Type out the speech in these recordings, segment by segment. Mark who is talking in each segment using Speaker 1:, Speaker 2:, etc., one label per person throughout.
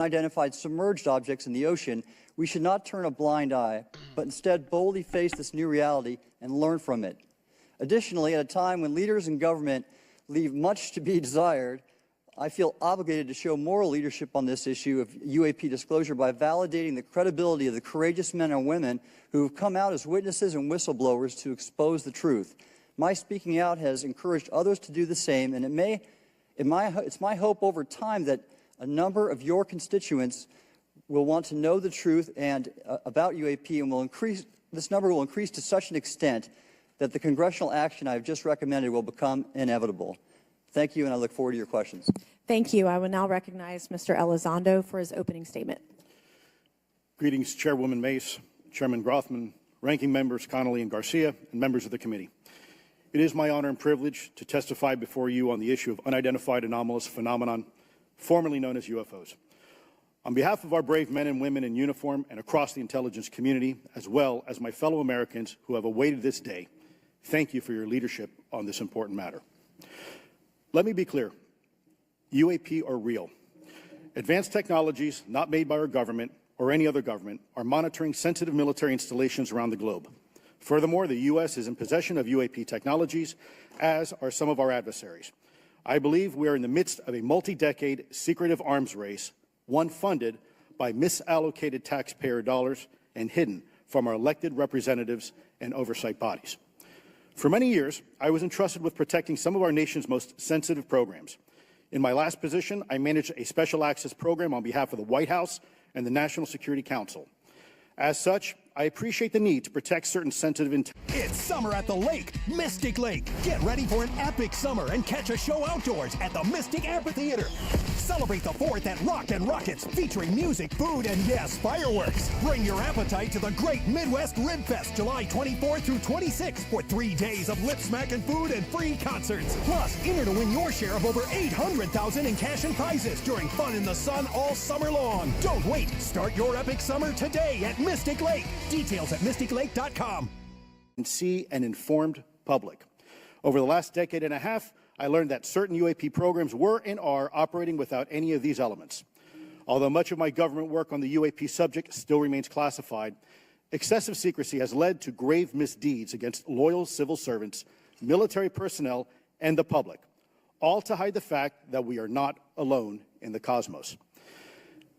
Speaker 1: unidentified submerged objects in the ocean, we should not turn a blind eye, but instead boldly face this new reality and learn from it. Additionally, at a time when leaders in government leave much to be desired, I feel obligated to show moral leadership on this issue of UAP disclosure by validating the credibility of the courageous men and women who have come out as witnesses and whistleblowers to expose the truth. My speaking out has encouraged others to do the same, and it's my hope over time that a number of your constituents will want to know the truth and about UAP, and this number will increase to such an extent that the congressional action I have just recommended will become inevitable. Thank you, and I look forward to your questions.
Speaker 2: Thank you. I will now recognize Mr. Elizondo for his opening statement.
Speaker 3: Greetings, Chairwoman Mace, Chairman Grothman, Ranking Members Connolly and Garcia, and members of the committee. It is my honor and privilege to testify before you on the issue of unidentified anomalous phenomenon, formerly known as UFOs. On behalf of our brave men and women in uniform and across the intelligence community, as well as my fellow Americans who have awaited this day, thank you for your leadership on this important matter. Let me be clear. UAP are real. Advanced technologies not made by our government or any other government are monitoring sensitive military installations around the globe. Furthermore, the U.S. is in possession of UAP technologies, as are some of our adversaries. I believe we are in the midst of a multi-decade secretive arms race, one funded by misallocated taxpayer dollars and hidden from our elected representatives and oversight bodies. For many years, I was entrusted with protecting some of our nation's most sensitive programs. In my last position, I managed a special access program on behalf of the White House and the National Security Council. As such, I appreciate the need to protect certain sensitive
Speaker 4: It's summer at the lake, Mystic Lake. Get ready for an epic summer and catch a show outdoors at the Mystic Amphitheater. Celebrate the 4th at Rock and Rockets, featuring music, food, and yes, fireworks. Bring your appetite to the Great Midwest Rib Fest, July 24th through 26th, for 3 days of lip-smacking food and free concerts. Plus, enter to win your share of over $800,000 in cash and prizes during Fun in the Sun all summer long. Don't wait. Start your epic summer today at Mystic Lake. Details at mysticlake.com.
Speaker 3: And see an informed public. Over the last decade and a half, I learned that certain UAP programs were and are operating without any of these elements. Although much of my government work on the UAP subject still remains classified, excessive secrecy has led to grave misdeeds against loyal civil servants, military personnel, and the public, all to hide the fact that we are not alone in the cosmos.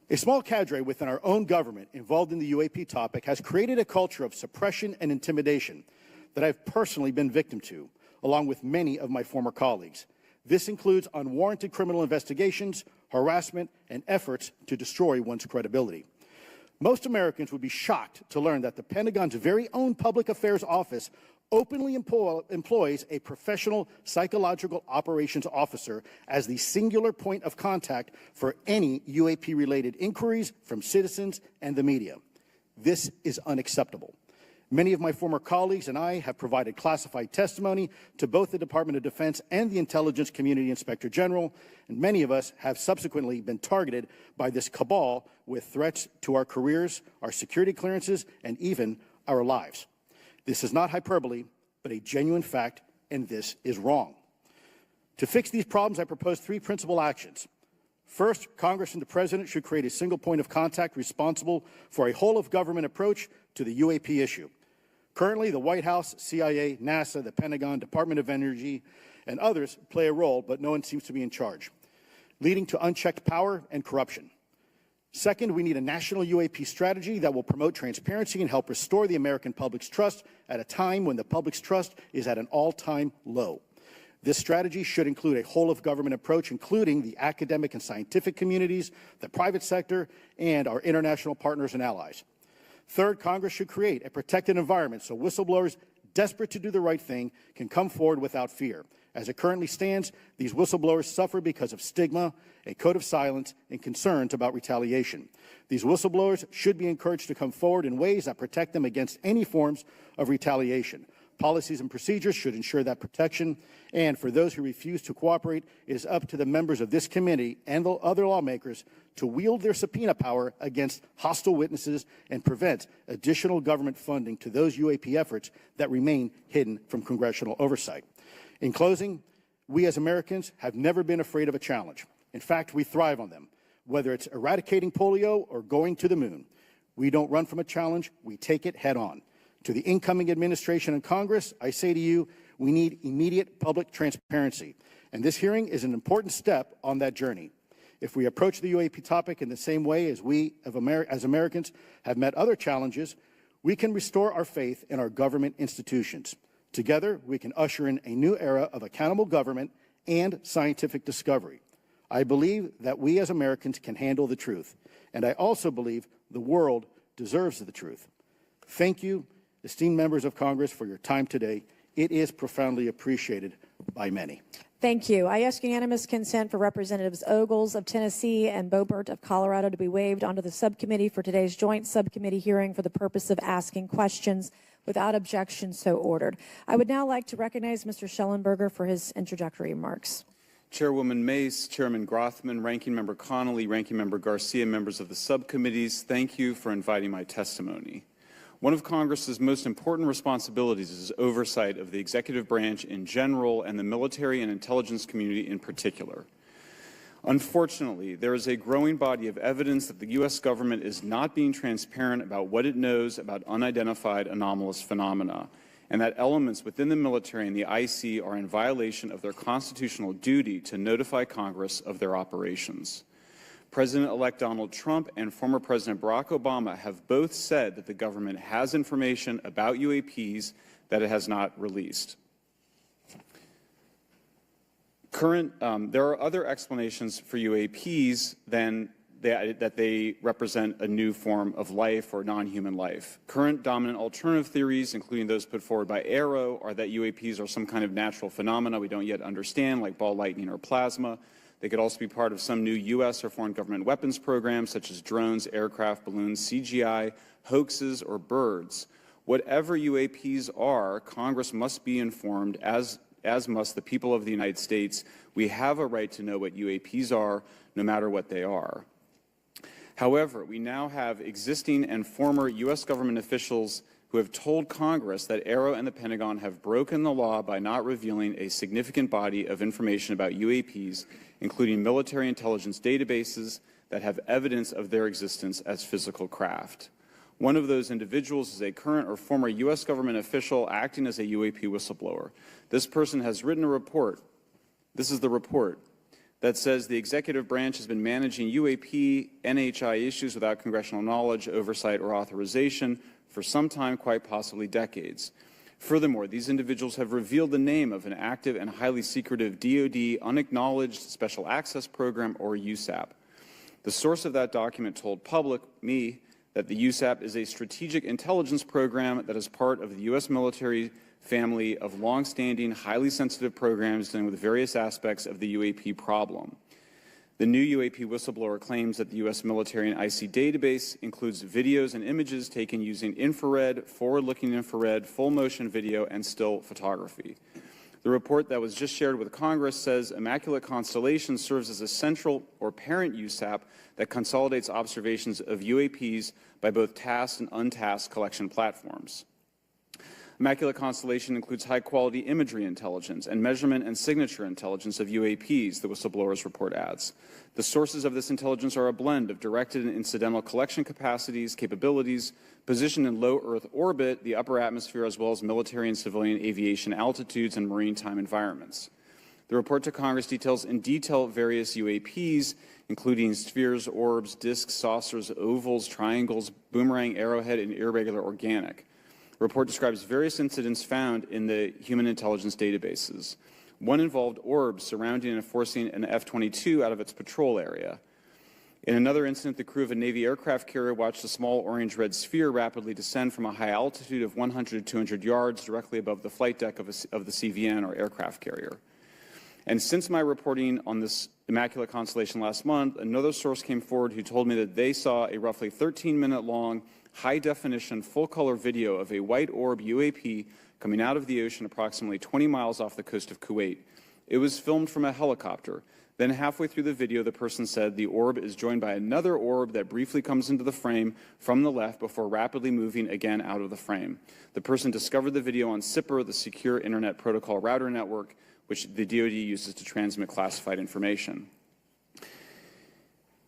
Speaker 3: A small cadre within our own government involved in the UAP topic has created a culture of suppression and intimidation that I've personally been victim to, along with many of my former colleagues. This includes unwarranted criminal investigations, harassment, and efforts to destroy one's credibility. Most Americans would be shocked to learn that the Pentagon's very own Public Affairs Office openly employs a professional psychological operations officer as the singular point of contact for any UAP-related inquiries from citizens and the media. This is unacceptable. Many of my former colleagues and I have provided classified testimony to both the Department of Defense and the Intelligence Community Inspector General, and many of us have subsequently been targeted by this cabal with threats to our careers, our security clearances, and even our lives. This is not hyperbole, but a genuine fact, and this is wrong. To fix these problems, I propose 3 principal actions. First, Congress and the President should create a single point of contact responsible for a whole-of-government approach to the UAP issue. Currently, the White House, CIA, NASA, the Pentagon, Department of Energy, and others play a role, but no one seems to be in charge, leading to unchecked power and corruption. Second, we need a national UAP strategy that will promote transparency and help restore the American public's trust at a time when the public's trust is at an all-time low. This strategy should include a whole-of-government approach, including the academic and scientific communities, the private sector, and our international partners and allies. Third, Congress should create a protected environment so whistleblowers desperate to do the right thing can come forward without fear. As it currently stands, these whistleblowers suffer because of stigma, a code of silence, and concerns about retaliation. These whistleblowers should be encouraged to come forward in ways that protect them against any forms of retaliation. Policies and procedures should ensure that protection, and for those who refuse to cooperate, it is up to the members of this committee and the other lawmakers to wield their subpoena power against hostile witnesses and prevent additional government funding to those UAP efforts that remain hidden from congressional oversight. In closing, we as Americans have never been afraid of a challenge. In fact, we thrive on them. whether it's eradicating polio or going to the moon. We don't run from a challenge, we take it head on. To the incoming administration and Congress, I say to you, we need immediate public transparency, and this hearing is an important step on that journey. If we approach the UAP topic in the same way as we, as Americans, have met other challenges, we can restore our faith in our government institutions. Together, we can usher in a new era of accountable government and scientific discovery. I believe that we as Americans can handle the truth, and I also believe the world deserves the truth. Thank you, esteemed members of Congress, for your time today. It is profoundly appreciated by many.
Speaker 2: Thank you. I ask unanimous consent for Representatives Ogles of Tennessee and Boebert of Colorado to be waived onto the subcommittee for today's joint subcommittee hearing for the purpose of asking questions. Without objection, so ordered. I would now like to recognize Mr. Schellenberger for his introductory remarks.
Speaker 5: Chairwoman Mace, Chairman Grothman, Ranking Member Connolly, Ranking Member Garcia, members of the subcommittees, thank you for inviting my testimony. One of Congress's most important responsibilities is oversight of the executive branch in general and the military and intelligence community in particular. Unfortunately, there is a growing body of evidence that the U.S. government is not being transparent about what it knows about unidentified anomalous phenomena, and that elements within the military and the IC are in violation of their constitutional duty to notify Congress of their operations. President-elect Donald Trump and former President Barack Obama have both said that the government has information about UAPs that it has not released. There are other explanations for UAPs than that they represent a new form of life or non-human life. Current dominant alternative theories, including those put forward by AARO, are that UAPs are some kind of natural phenomena we don't yet understand, like ball lightning or plasma. They could also be part of some new U.S. or foreign government weapons programs, such as drones, aircraft, balloons, CGI, hoaxes, or birds. Whatever UAPs are, Congress must be informed, as must the people of the United States. We have a right to know what UAPs are, no matter what they are. However, we now have existing and former U.S. government officials who have told Congress that AARO and the Pentagon have broken the law by not revealing a significant body of information about UAPs, including military intelligence databases that have evidence of their existence as physical craft. One of those individuals is a current or former U.S. government official acting as a UAP whistleblower. This person has written a report. This is the report that says the executive branch has been managing UAP, NHI issues without congressional knowledge, oversight, or authorization for some time, quite possibly decades. Furthermore, these individuals have revealed the name of an active and highly secretive DoD unacknowledged special access program, or USAP. The source of that document told me, that the USAP is a strategic intelligence program that is part of the U.S. military family of long-standing, highly sensitive programs dealing with various aspects of the UAP problem. The new UAP whistleblower claims that the U.S. military and IC database includes videos and images taken using infrared, forward-looking infrared, full-motion video, and still photography. The report that was just shared with Congress says Immaculate Constellation serves as a central or parent USAP that consolidates observations of UAPs by both tasked and untasked collection platforms. Immaculate Constellation includes high-quality imagery intelligence and measurement and signature intelligence of UAPs, the whistleblower's report adds. The sources of this intelligence are a blend of directed and incidental collection capabilities, positioned in low Earth orbit, the upper atmosphere, as well as military and civilian aviation altitudes and maritime environments. The report to Congress details in detail various UAPs, including spheres, orbs, disks, saucers, ovals, triangles, boomerang, arrowhead, and irregular organic. The report describes various incidents found in the human intelligence databases. One involved orbs surrounding and forcing an F-22 out of its patrol area. In another incident, the crew of a Navy aircraft carrier watched a small orange-red sphere rapidly descend from a high altitude of 100 to 200 yards directly above the flight deck of the CVN, or aircraft carrier. And since my reporting on this Immaculate Constellation last month, another source came forward who told me that they saw a roughly 13-minute-long, high-definition, full-color video of a white orb UAP coming out of the ocean approximately 20 miles off the coast of Kuwait. It was filmed from a helicopter. Then halfway through the video, the person said the orb is joined by another orb that briefly comes into the frame from the left before rapidly moving again out of the frame. The person discovered the video on SIPR, the Secure Internet Protocol Router Network, which the DoD uses to transmit classified information.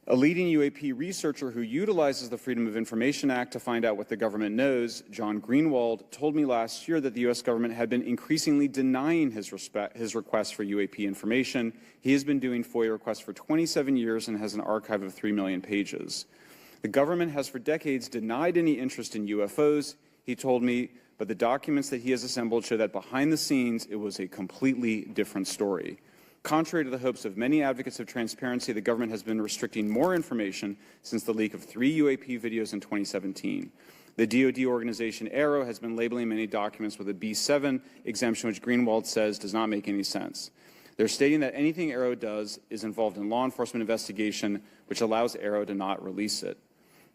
Speaker 5: A leading UAP researcher who utilizes the Freedom of Information Act to find out what the government knows, John Greenwald, told me last year that the U.S. government had been increasingly denying his requests for UAP information. He has been doing FOIA requests for 27 years and has an archive of 3 million pages. The government has for decades denied any interest in UFOs, he told me, but the documents that he has assembled show that behind the scenes it was a completely different story. Contrary to the hopes of many advocates of transparency, the government has been restricting more information since the leak of 3 UAP videos in 2017. The DoD organization AARO has been labeling many documents with a B7 exemption, which Greenwald says does not make any sense. They're stating that anything AARO does is involved in law enforcement investigation, which allows AARO to not release it.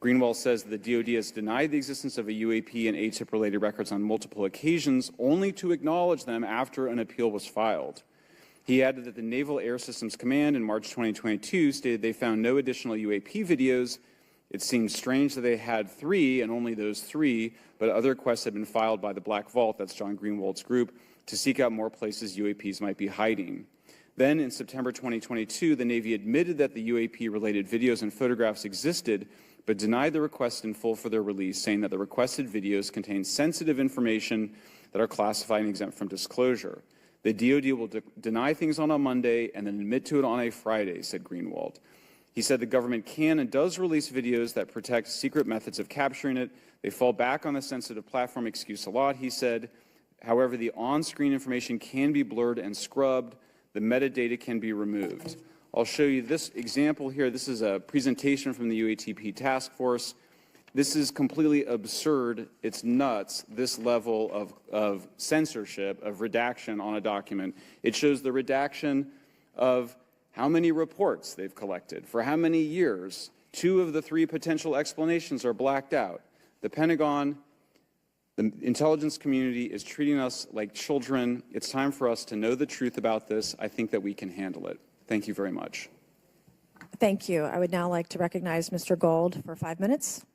Speaker 5: Greenwald says that the DoD has denied the existence of a UAP and ATIP-related records on multiple occasions, only to acknowledge them after an appeal was filed. He added that the Naval Air Systems Command in March 2022 stated they found no additional UAP videos. It seems strange that they had 3 and only those 3, but other requests had been filed by the Black Vault, that's John Greenwald's group, to seek out more places UAPs might be hiding. Then in September 2022, the Navy admitted that the UAP-related videos and photographs existed, but denied the request in full for their release, saying that the requested videos contain sensitive information that are classified and exempt from disclosure. The DoD will deny things on a Monday and then admit to it on a Friday, said Greenwald. He said the government can and does release videos that protect secret methods of capturing it. They fall back on the sensitive platform excuse a lot, he said. However, the on-screen information can be blurred and scrubbed. The metadata can be removed. I'll show you this example here. This is a presentation from the UATP task force. This is completely absurd. It's nuts, this level of censorship, of redaction on a document. It shows the redaction of how many reports they've collected, for how many years. 2 of the 3 potential explanations are blacked out. The Pentagon, the intelligence community is treating us like children. It's time for us to know the truth about this. I think that we can handle it. Thank you very much.
Speaker 2: Thank you. I would now like to recognize Mr. Gold for 5 minutes.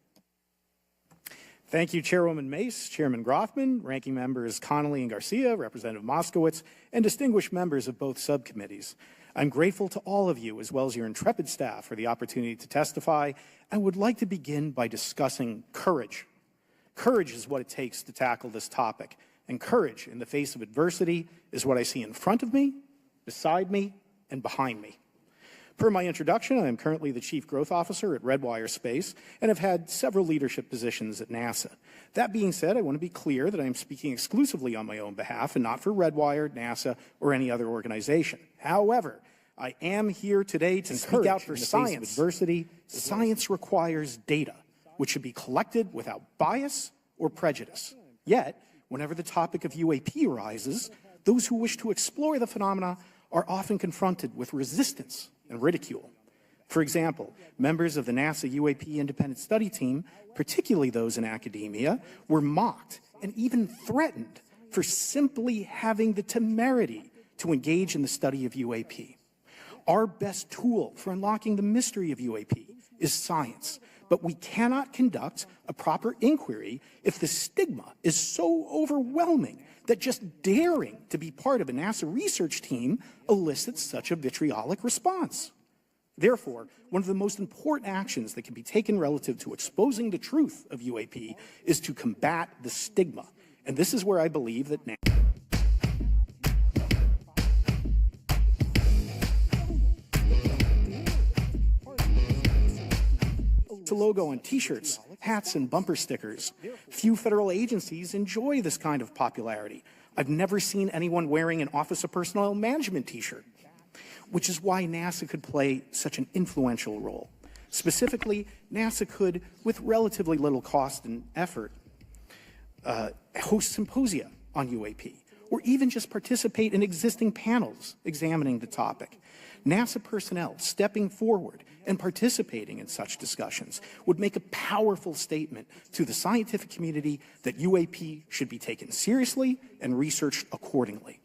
Speaker 6: Thank you, Chairwoman Mace, Chairman Groffman, Ranking Members Connolly and Garcia, Representative Moskowitz, and distinguished members of both subcommittees. I'm grateful to all of you, as well as your intrepid staff, for the opportunity to testify, and would like to begin by discussing courage. Courage is what it takes to tackle this topic, and courage in the face of adversity is what I see in front of me, beside me, and behind me. Per my introduction, I am currently the Chief Growth Officer at Redwire Space and have had several leadership positions at NASA. That being said, I want to be clear that I am speaking exclusively on my own behalf and not for Redwire, NASA, or any other organization. However, I am here today to speak out for science. Adversity, science requires data, which should be collected without bias or prejudice. Yet, whenever the topic of UAP arises, those who wish to explore the phenomena are often confronted with resistance and ridicule. For example, members of the NASA UAP Independent Study Team, particularly those in academia, were mocked and even threatened for simply having the temerity to engage in the study of UAP. Our best tool for unlocking the mystery of UAP is science, but we cannot conduct a proper inquiry if the stigma is so overwhelming that just daring to be part of a NASA research team elicits such a vitriolic response. Therefore, one of the most important actions that can be taken relative to exposing the truth of UAP is to combat the stigma. And this is where I believe that NASA logo on t-shirts, hats, and bumper stickers. Few federal agencies enjoy this kind of popularity. I've never seen anyone wearing an Office of Personnel Management t-shirt, which is why NASA could play such an influential role. Specifically, NASA could, with relatively little cost and effort, host symposia on UAP, or even just participate in existing panels examining the topic. NASA personnel stepping forward and participating in such discussions would make a powerful statement to the scientific community that UAP should be taken seriously and researched accordingly.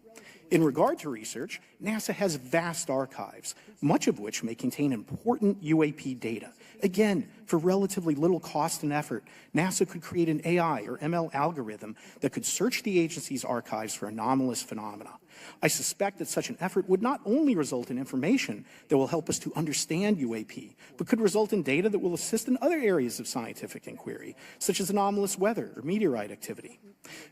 Speaker 6: In regard to research, NASA has vast archives, much of which may contain important UAP data. Again, for relatively little cost and effort, NASA could create an AI or ML algorithm that could search the agency's archives for anomalous phenomena. I suspect that such an effort would not only result in information that will help us to understand UAP, but could result in data that will assist in other areas of scientific inquiry, such as anomalous weather or meteorite activity.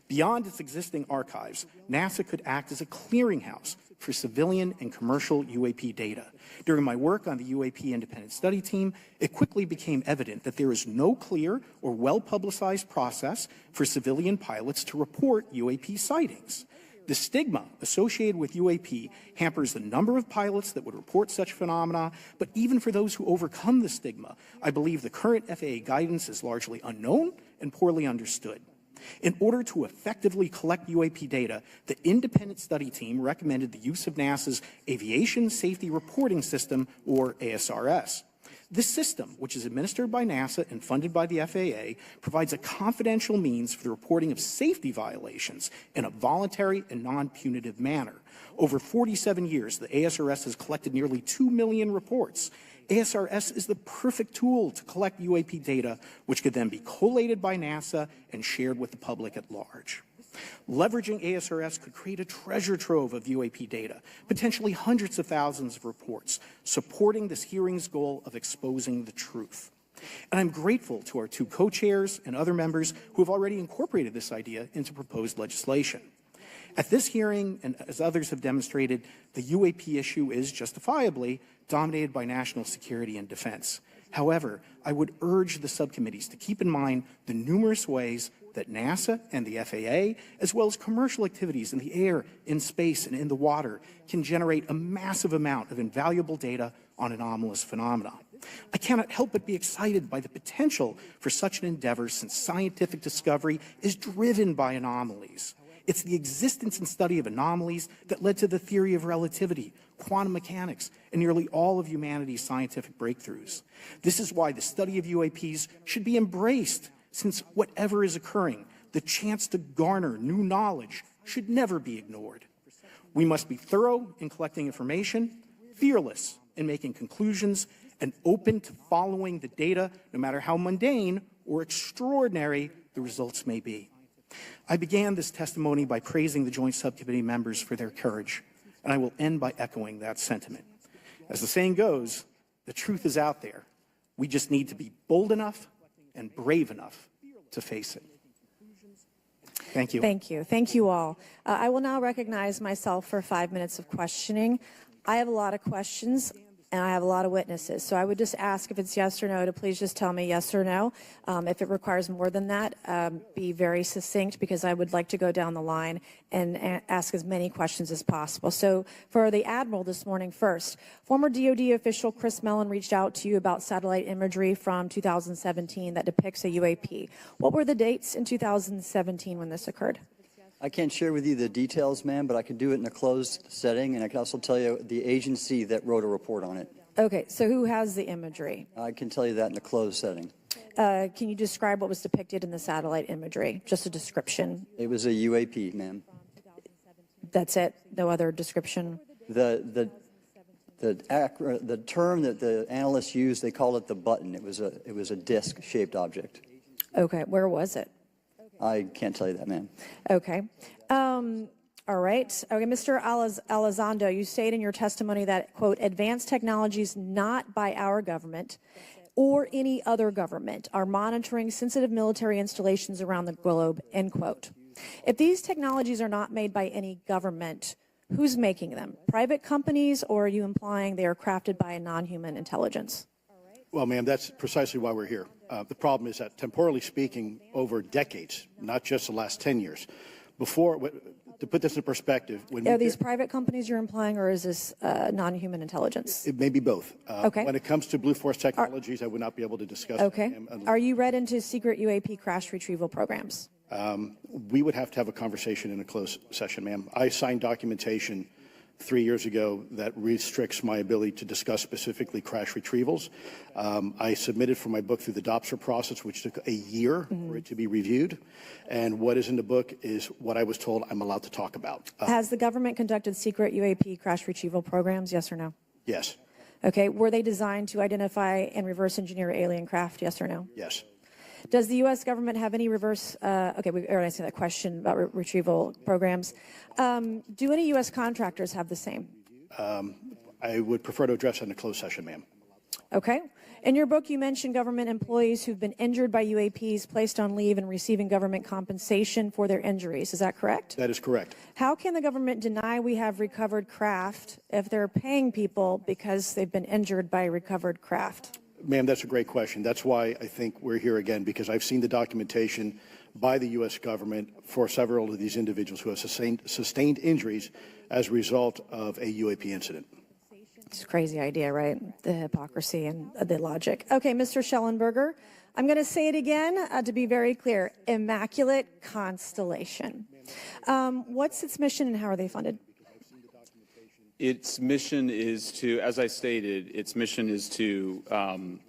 Speaker 6: Beyond its existing archives, NASA could act as a clearinghouse for civilian and commercial UAP data. During my work on the UAP Independent Study Team, it quickly became evident that there is no clear or well-publicized process for civilian pilots to report UAP sightings. The stigma associated with UAP hampers the number of pilots that would report such phenomena, but even for those who overcome the stigma, I believe the current FAA guidance is largely unknown and poorly understood. In order to effectively collect UAP data, the independent study team recommended the use of NASA's Aviation Safety Reporting System, or ASRS. This system, which is administered by NASA and funded by the FAA, provides a confidential means for the reporting of safety violations in a voluntary and non-punitive manner. Over 47 years, the ASRS has collected nearly 2 million reports. ASRS is the perfect tool to collect UAP data, which could then be collated by NASA and shared with the public at large. Leveraging ASRS could create a treasure trove of UAP data, potentially hundreds of thousands of reports, supporting this hearing's goal of exposing the truth. And I'm grateful to our two co-chairs and other members who have already incorporated this idea into proposed legislation. At this hearing, and as others have demonstrated, the UAP issue is justifiably dominated by national security and defense. However, I would urge the subcommittees to keep in mind the numerous ways that NASA and the FAA, as well as commercial activities in the air, in space, and in the water, can generate a massive amount of invaluable data on anomalous phenomena. I cannot help but be excited by the potential for such an endeavor, since scientific discovery is driven by anomalies. It's the existence and study of anomalies that led to the theory of relativity, quantum mechanics, and nearly all of humanity's scientific breakthroughs. This is why the study of UAPs should be embraced, since whatever is occurring, the chance to garner new knowledge should never be ignored. We must be thorough in collecting information, fearless in making conclusions, and open to following the data, no matter how mundane or extraordinary the results may be. I began this testimony by praising the Joint Subcommittee members for their courage, and I will end by echoing that sentiment. As the saying goes, the truth is out there. We just need to be bold enough and brave enough to face it. Thank you.
Speaker 2: Thank you. Thank you all. I will now recognize myself for 5 minutes of questioning. I have a lot of questions, and I have a lot of witnesses. So I would just ask, if it's yes or no, to please just tell me yes or no. If it requires more than that, be very succinct, because I would like to go down the line and ask as many questions as possible. So for the Admiral this morning first, former DOD official Chris Mellon reached out to you about satellite imagery from 2017 that depicts a UAP. What were the dates in 2017 when this occurred?
Speaker 1: I can't share with you the details, ma'am, but I can do it in a closed setting, and I can also tell you the agency that wrote a report on it.
Speaker 2: Okay, so who has the imagery?
Speaker 1: I can tell you that in a closed setting.
Speaker 2: Can you describe what was depicted in the satellite imagery? Just a description.
Speaker 1: It was a UAP, ma'am.
Speaker 2: That's it? No other description?
Speaker 1: The term that the analysts used, they called it the button. It was a disc-shaped object.
Speaker 2: Okay, where was it?
Speaker 1: I can't tell you that, ma'am.
Speaker 2: Okay. All right. Okay, Mr. Elizondo, you state in your testimony that, quote, advanced technologies not by our government or any other government are monitoring sensitive military installations around the globe, end quote. If these technologies are not made by any government, who's making them? Private companies, or are you implying they are crafted by a non-human intelligence?
Speaker 3: Well, ma'am, that's precisely why we're here. The problem is that, temporally speaking, over decades, not just the last 10 years, to put this in perspective,
Speaker 2: Are these private companies you're implying, or is this non-human intelligence?
Speaker 3: It may be both.
Speaker 2: Okay.
Speaker 3: When it comes to Blue Force Technologies, I would not be able to discuss.
Speaker 2: Okay. Are you read into secret UAP crash retrieval programs?
Speaker 3: We would have to have a conversation in a closed session, ma'am. I signed documentation 3 years ago that restricts my ability to discuss specifically crash retrievals. I submitted for my book through the DOPSR process, which took a year for it to be reviewed. And what is in the book is what I was told I'm allowed to talk about.
Speaker 2: Has the government conducted secret UAP crash retrieval programs, yes or no?
Speaker 3: Yes.
Speaker 2: Okay. Were they designed to identify and reverse engineer alien craft, yes or no?
Speaker 3: Yes.
Speaker 2: Does the U.S. government have any reverse, okay, we already answered that question about retrieval programs. Do any U.S. contractors have the same?
Speaker 3: I would prefer to address that in a closed session, ma'am.
Speaker 2: Okay. In your book, you mentioned government employees who've been injured by UAPs, placed on leave, and receiving government compensation for their injuries. Is that correct?
Speaker 3: That is correct.
Speaker 2: How can the government deny we have recovered craft if they're paying people because they've been injured by recovered craft?
Speaker 3: Ma'am, that's a great question. That's why I think we're here again, because I've seen the documentation by the U.S. government for several of these individuals who have sustained injuries as a result of a UAP incident.
Speaker 2: It's a crazy idea, right? The hypocrisy and the logic. Okay, Mr. Schellenberger, I'm going to say it again to be very clear. Immaculate Constellation. What's its mission and how are they funded?
Speaker 5: Its mission is to, as I stated, its mission is to,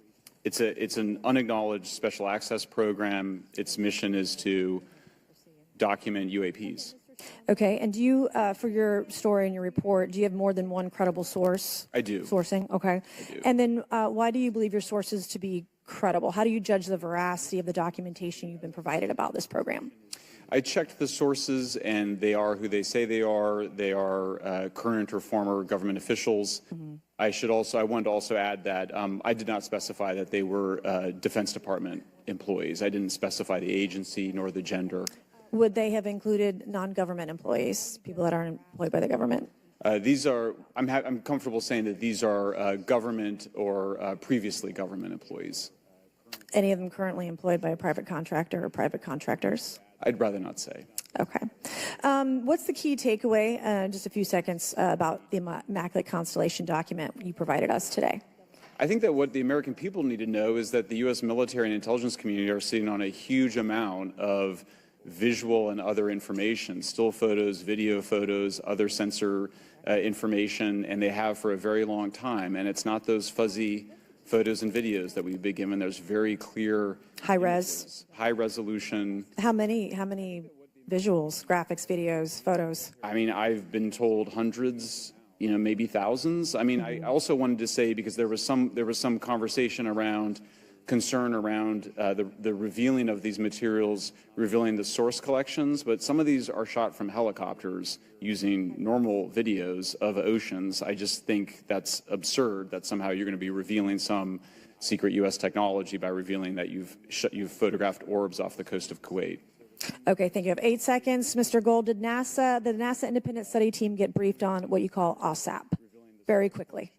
Speaker 5: it's an unacknowledged special access program. Its mission is to document UAPs.
Speaker 2: Okay, and do you, for your story and your report, do you have more than one credible source?
Speaker 5: I do.
Speaker 2: Sourcing, okay.
Speaker 5: I do.
Speaker 2: And then why do you believe your sources to be credible? How do you judge the veracity of the documentation you've been provided about this program?
Speaker 5: I checked the sources, and they are who they say they are. They are current or former government officials. Mm-hmm. I wanted to also add that I did not specify that they were Defense Department employees. I didn't specify the agency nor the gender.
Speaker 2: Would they have included non-government employees, people that aren't employed by the government?
Speaker 5: These are, I'm comfortable saying that these are government or previously government employees.
Speaker 2: Any of them currently employed by a private contractor or private contractors?
Speaker 5: I'd rather not say.
Speaker 2: Okay. What's the key takeaway, just a few seconds, about the Immaculate Constellation document you provided us today?
Speaker 5: I think that what the American people need to know is that the U.S. military and intelligence community are sitting on a huge amount of visual and other information, still photos, video photos, other sensor information, and they have for a very long time. And it's not those fuzzy photos and videos that we've been given. There's very clear
Speaker 2: high res,
Speaker 5: high resolution.
Speaker 2: How many visuals, graphics, videos, photos?
Speaker 5: I mean, I've been told hundreds, maybe thousands. I mean, I also wanted to say, because there was some conversation around concern around the revealing of these materials, revealing the source collections, but some of these are shot from helicopters using normal videos of oceans. I just think that's absurd that somehow you're going to be revealing some secret U.S. technology by revealing that you've photographed orbs off the coast of Kuwait.
Speaker 2: Okay, thank you. I have 8 seconds. Mr. Gold, did the NASA independent study team get briefed on what you call OSAP? Very quickly.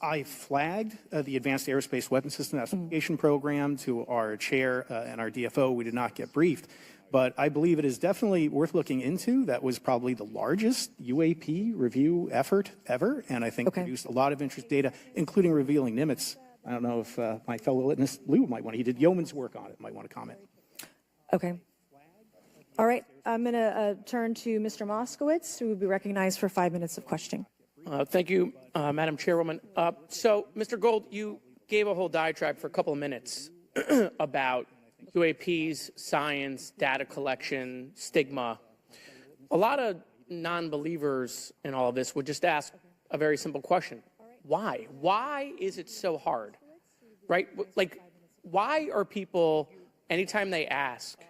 Speaker 6: I flagged the Advanced Aerospace Weapons System Application Program to our chair and our DFO. We did not get briefed, but I believe it is definitely worth looking into. That was probably the largest UAP review effort ever, and I think produced a lot of interest data, including revealing Nimitz. I don't know if my fellow witness Lou might want to, he did yeoman's work on it, might want to comment.
Speaker 2: Okay. All right, I'm going to turn to Mr. Moskowitz, who will be recognized for 5 minutes of questioning.
Speaker 7: Thank you, Madam Chairwoman. So, Mr. Gold, you gave a whole diatribe for a couple of minutes about UAPs, science, data collection, stigma. A lot of non-believers in all of this would just ask a very simple question. Why? Why is it so hard? Right? Like, why are people, anytime they ask,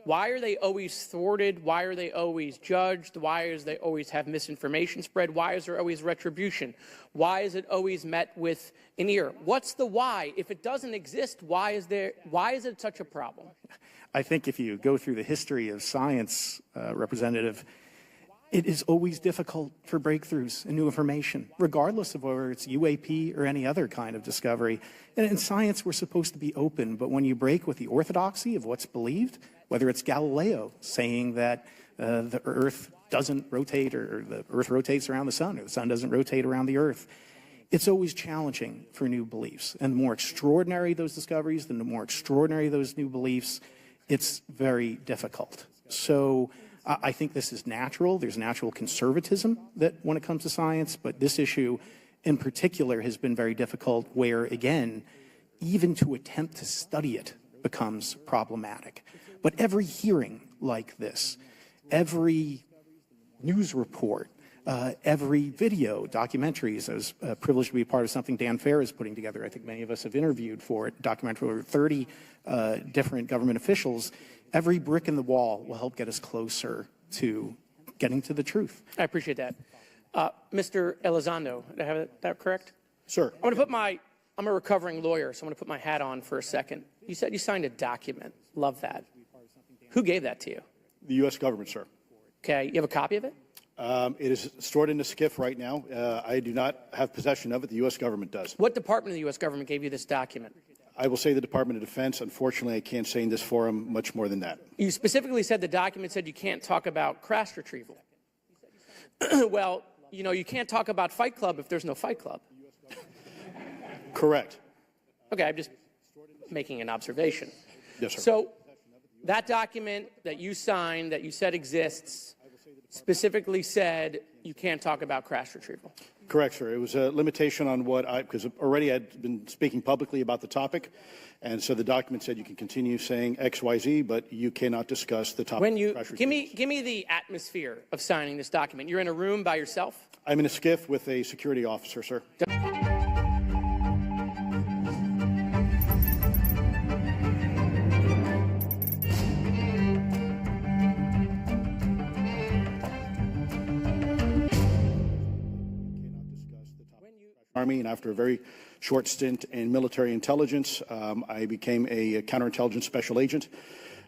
Speaker 7: why are they always thwarted? Why are they always judged? Why is they always have misinformation spread? Why is there always retribution? Why is it always met with an ear? What's the why? If it doesn't exist, why is it such a problem?
Speaker 6: I think if you go through the history of science, Representative, it is always difficult for breakthroughs and new information, regardless of whether it's UAP or any other kind of discovery. And in science, we're supposed to be open, but when you break with the orthodoxy of what's believed, whether it's Galileo saying that the Earth doesn't rotate or the Earth rotates around the sun or the sun doesn't rotate around the Earth, it's always challenging for new beliefs. And the more extraordinary those discoveries, the more extraordinary those new beliefs, it's very difficult. So I think this is natural. There's natural conservatism that when it comes to science, but this issue in particular has been very difficult where, again, even to attempt to study it becomes problematic. But every hearing like this, every news report, every video, documentaries. I was privileged to be part of something Dan Fair is putting together. I think many of us have interviewed for it, documentary over 30 different government officials. Every brick in the wall will help get us closer to getting to the truth.
Speaker 7: I appreciate that. Mr. Elizondo, did I have that correct?
Speaker 3: Sir.
Speaker 7: I'm a recovering lawyer, so I'm going to put my hat on for a second. You said you signed a document. Love that. Who gave that to you?
Speaker 3: The U.S. government, sir.
Speaker 7: Okay, you have a copy of it?
Speaker 3: It is stored in a SCIF right now. I do not have possession of it. The U.S. government does.
Speaker 7: What department of the U.S. government gave you this document?
Speaker 3: I will say the Department of Defense. Unfortunately, I can't say in this forum much more than that.
Speaker 7: You specifically said the document said you can't talk about crash retrieval. Well, you know, you can't talk about Fight Club if there's no Fight Club.
Speaker 3: Correct.
Speaker 7: Okay, I'm just making an observation.
Speaker 3: Yes, sir.
Speaker 7: So that document that you signed, that you said exists, specifically said you can't talk about crash retrieval.
Speaker 3: Correct, sir. It was a limitation on what because already I'd been speaking publicly about the topic, and so the document said you can continue saying X, Y, Z, but you cannot discuss the topic.
Speaker 7: When you
Speaker 3: of crash
Speaker 7: give
Speaker 3: retrieval.
Speaker 7: me the atmosphere of signing this document. You're in a room by yourself?
Speaker 3: I'm in a SCIF with a security officer, sir. Army, and after a very short stint in military intelligence, I became a counterintelligence special agent.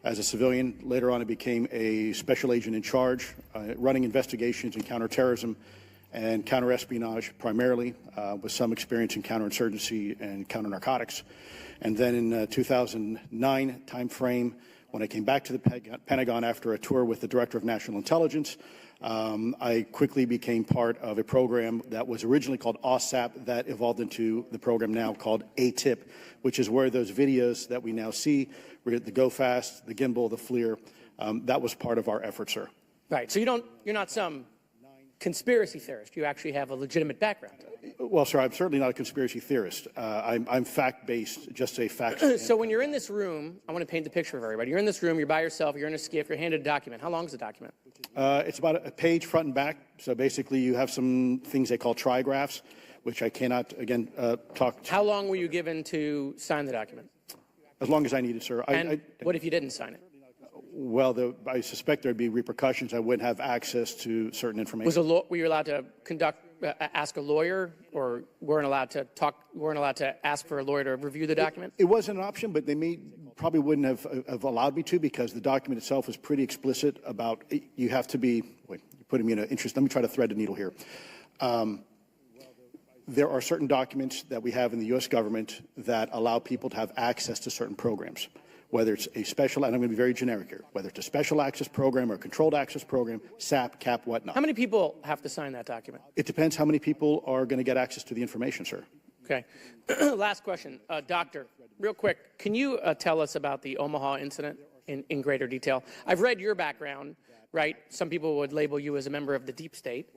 Speaker 3: As a civilian, later on I became a special agent in charge, running investigations in counterterrorism and counterespionage primarily, with some experience in counterinsurgency and counternarcotics. And then in 2009 timeframe, when I came back to the Pentagon after a tour with the Director of National Intelligence, I quickly became part of a program that was originally called OSAP that evolved into the program now called ATIP, which is where those videos that we now see, the Go Fast, the Gimbal, the FLIR, that was part of our effort, sir.
Speaker 7: Right. So you're not some conspiracy theorist. You actually have a legitimate background.
Speaker 3: Well, sir, I'm certainly not a conspiracy theorist. I'm fact-based, just say facts.
Speaker 7: So when you're in this room, I want to paint the picture for everybody. You're in this room, you're by yourself, you're in a SCIF, you're handed a document. How long is the document?
Speaker 3: It's about a page front and back. So basically you have some things they call trigraphs, which I cannot, again, talk to.
Speaker 7: How long were you given to sign the document?
Speaker 3: As long as I needed, sir.
Speaker 7: And what if you didn't sign it?
Speaker 3: Well, I suspect there'd be repercussions. I wouldn't have access to certain information.
Speaker 7: Were you allowed to ask a lawyer, or weren't allowed to ask for a lawyer to review the document?
Speaker 3: It wasn't an option, but they probably wouldn't have allowed me to, because the document itself was pretty explicit about you have to be. Wait, you're putting me in an interest. Let me try to thread the needle here. There are certain documents that we have in the U.S. government that allow people to have access to certain programs, whether it's a special, and I'm going to be very generic here, whether it's a special access program or a controlled access program, SAP, CAP, whatnot.
Speaker 7: How many people have to sign that document?
Speaker 3: It depends how many people are going to get access to the information, sir.
Speaker 7: Okay. Last question. Doctor, real quick, can you tell us about the Omaha incident in greater detail? I've read your background, right? Some people would label you as a member of the deep state,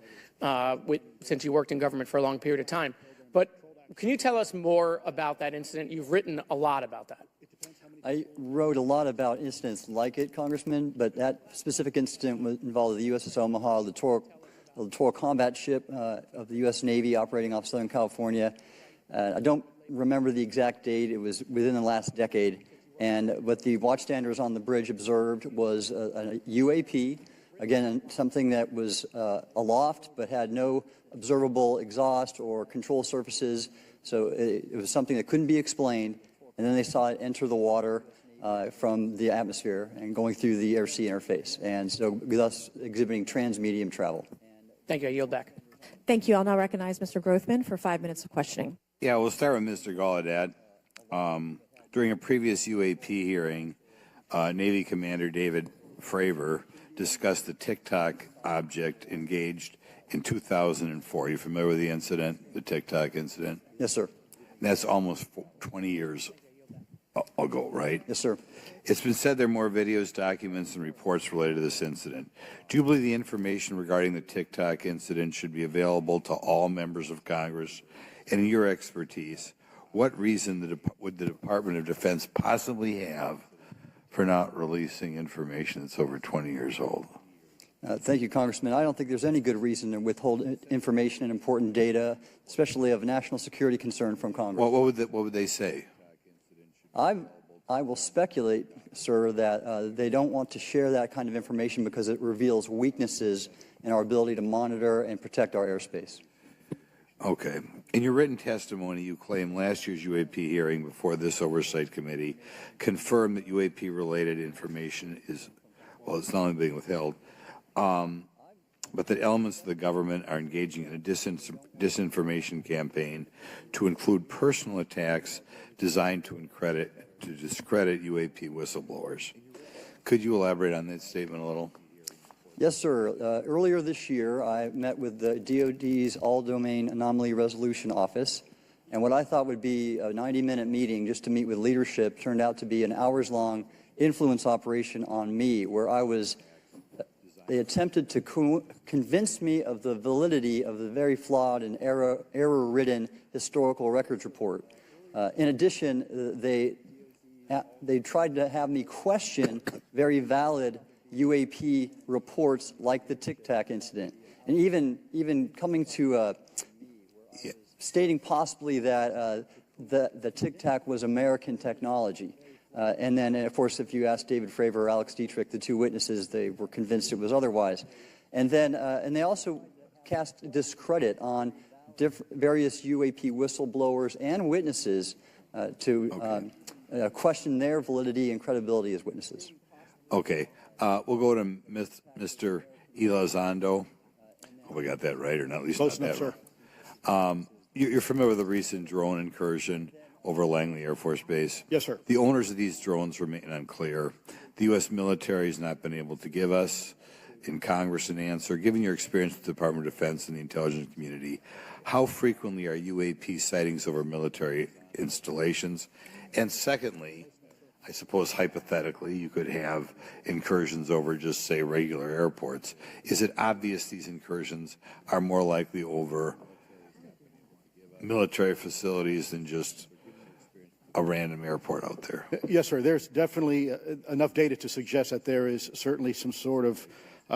Speaker 7: since you worked in government for a long period of time. But can you tell us more about that incident? You've written a lot about that.
Speaker 1: I wrote a lot about incidents like it, Congressman, but that specific incident involved the USS Omaha, the littoral combat ship of the U.S. Navy operating off Southern California. I don't remember the exact date. It was within the last decade. And what the watchstanders on the bridge observed was a UAP, again, something that was aloft but had no observable exhaust or control surfaces. So it was something that couldn't be explained. And then they saw it enter the water from the atmosphere and going through the air-sea interface, and so thus exhibiting transmedium travel.
Speaker 7: Thank you. I yield back.
Speaker 2: Thank you. I'll now recognize Mr. Grothman for 5 minutes of questioning.
Speaker 8: Yeah, we'll start with Mr. Gallaudet. During a previous UAP hearing, Navy Commander David Fravor discussed the TikTok object engaged in 2004. Are you familiar with the incident, the TikTok incident?
Speaker 1: Yes, sir.
Speaker 8: And that's almost 20 years ago, right?
Speaker 1: Yes, sir.
Speaker 8: It's been said there are more videos, documents, and reports related to this incident. Do you believe the information regarding the TikTok incident should be available to all members of Congress? And in your expertise, what reason would the Department of Defense possibly have for not releasing information that's over 20 years old?
Speaker 1: Thank you, Congressman. I don't think there's any good reason to withhold information and important data, especially of national security concern, from Congress.
Speaker 8: Well, what would they say?
Speaker 1: I will speculate, sir, that they don't want to share that kind of information because it reveals weaknesses in our ability to monitor and protect our airspace.
Speaker 8: Okay. In your written testimony, you claim last year's UAP hearing before this Oversight Committee confirmed that UAP-related information is, well, it's not only being withheld, but that elements of the government are engaging in a disinformation campaign to include personal attacks designed to discredit UAP whistleblowers. Could you elaborate on that statement a little?
Speaker 1: Yes, sir. Earlier this year, I met with the DoD's All-Domain Anomaly Resolution Office, and what I thought would be a 90-minute meeting just to meet with leadership turned out to be an hours-long influence operation on me, where they attempted to convince me of the validity of the very flawed and error-ridden historical records report. In addition, they tried to have me question very valid UAP reports like the Tic Tac incident, and even coming to stating possibly that the Tic Tac was American technology. And then, of course, if you ask David Fravor or Alex Dietrich, the two witnesses, they were convinced it was otherwise. And then, and they also cast discredit on various UAP whistleblowers and witnesses to question their validity and credibility as witnesses.
Speaker 8: Okay. We'll go to Mr. Elizondo. Hope I got that right, or not at least
Speaker 3: Close
Speaker 8: not
Speaker 3: enough,
Speaker 8: that
Speaker 3: sir.
Speaker 8: right. You're familiar with the recent drone incursion over Langley Air Force Base?
Speaker 3: Yes, sir.
Speaker 8: The owners of these drones remain unclear. The U.S. military has not been able to give us in Congress an answer. Given your experience with the Department of Defense and the intelligence community, how frequently are UAP sightings over military installations? And secondly, I suppose hypothetically you could have incursions over just, say, regular airports. Is it obvious these incursions are more likely over military facilities than just a random airport out there?
Speaker 3: Yes, sir. There's definitely enough data to suggest that there is certainly some sort of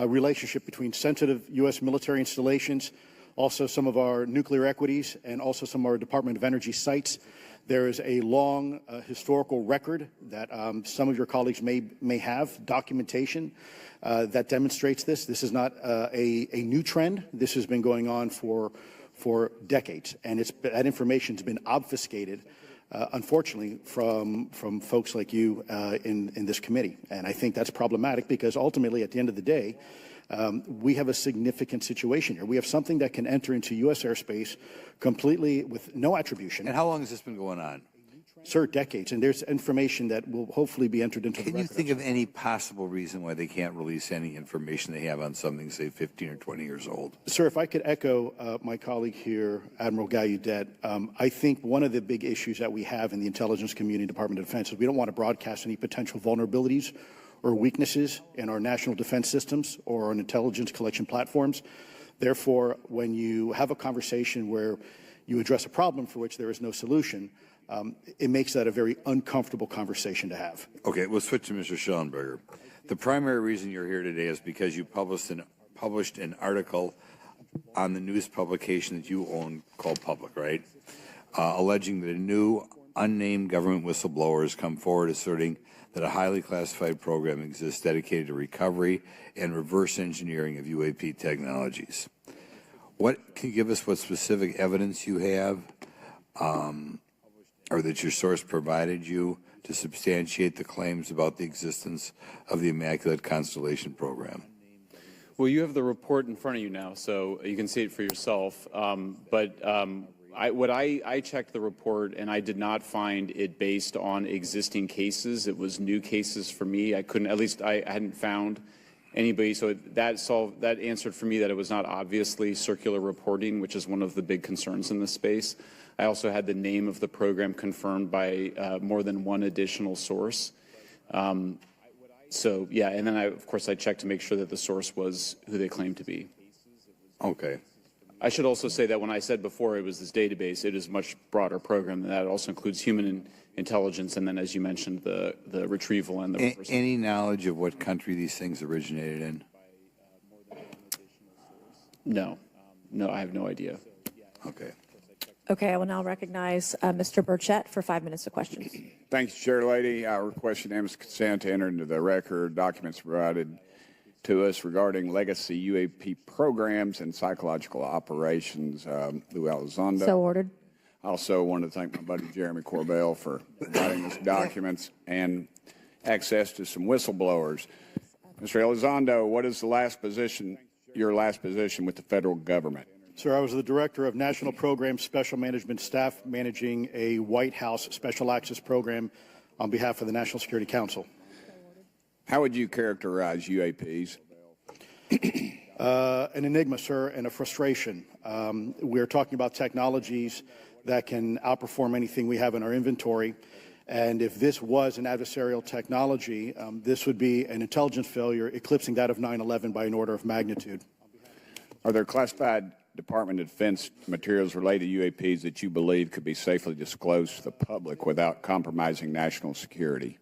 Speaker 3: relationship between sensitive U.S. military installations, also some of our nuclear equities, and also some of our Department of Energy sites. There is a long historical record that some of your colleagues may have, documentation that demonstrates this. This is not a new trend. This has been going on for decades, and that information's been obfuscated, unfortunately, from folks like you in this committee. And I think that's problematic because ultimately, at the end of the day, we have a significant situation here. We have something that can enter into U.S. airspace completely with no attribution.
Speaker 8: And how long has this been going on?
Speaker 3: Sir, decades. And there's information that will hopefully be entered into the record.
Speaker 8: Can you think of any possible reason why they can't release any information they have on something, say, 15 or 20 years old?
Speaker 3: Sir, if I could echo my colleague here, Admiral Gallaudet, I think one of the big issues that we have in the intelligence community, Department of Defense, is we don't want to broadcast any potential vulnerabilities or weaknesses in our national defense systems or on intelligence collection platforms. Therefore, when you have a conversation where you address a problem for which there is no solution, it makes that a very uncomfortable conversation to have.
Speaker 8: Okay, we'll switch to Mr. Schellenberger. The primary reason you're here today is because you published an article on the news publication that you own called Public, right? Alleging that a new unnamed government whistleblower has come forward asserting that a highly classified program exists dedicated to recovery and reverse engineering of UAP technologies. Can you give us what specific evidence you have or that your source provided you to substantiate the claims about the existence of the Immaculate Constellation program?
Speaker 5: Well, you have the report in front of you now, so you can see it for yourself. I checked the report, and I did not find it based on existing cases. It was new cases for me. I hadn't found anybody. So that answered for me that it was not obviously circular reporting, which is one of the big concerns in this space. I also had the name of the program confirmed by more than one additional source. So yeah, and then of course I checked to make sure that the source was who they claimed to be.
Speaker 8: Okay.
Speaker 5: I should also say that when I said before it was this database, it is a much broader program than that. It also includes human intelligence, and then, as you mentioned, the retrieval and the reversal.
Speaker 8: Any knowledge of what country these things originated in?
Speaker 5: No. No, I have no idea.
Speaker 8: Okay.
Speaker 2: Okay, I will now recognize Mr. Burchett for 5 minutes of questions.
Speaker 9: Thank you, Chair Lady. I request unanimous consent to enter into the record documents provided to us regarding legacy UAP programs and psychological operations. Lou Elizondo.
Speaker 2: So ordered.
Speaker 9: I also want to thank my buddy Jeremy Corbell for providing us documents and access to some whistleblowers. Mr. Elizondo, what is your last position with the federal government?
Speaker 3: Sir, I was the Director of National Programs Special Management Staff managing a White House Special Access Program on behalf of the National Security Council.
Speaker 9: How would you characterize UAPs?
Speaker 3: An enigma, sir, and a frustration. We're talking about technologies that can outperform anything we have in our inventory. And if this was an adversarial technology, this would be an intelligence failure eclipsing that of 9/11 by an order of magnitude.
Speaker 9: Are there classified Department of Defense materials related to UAPs that you believe could be safely disclosed to the public without compromising national security?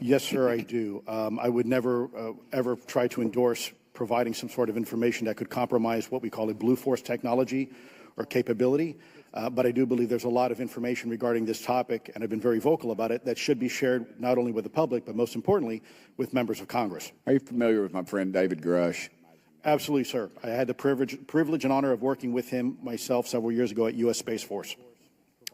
Speaker 3: Yes, sir, I do. I would never, ever try to endorse providing some sort of information that could compromise what we call a blue force technology or capability. But I do believe there's a lot of information regarding this topic, and I've been very vocal about it, that should be shared not only with the public, but most importantly, with members of Congress.
Speaker 9: Are you familiar with my friend David Grush?
Speaker 3: Absolutely, sir. I had the privilege and honor of working with him myself several years ago at U.S. Space Force.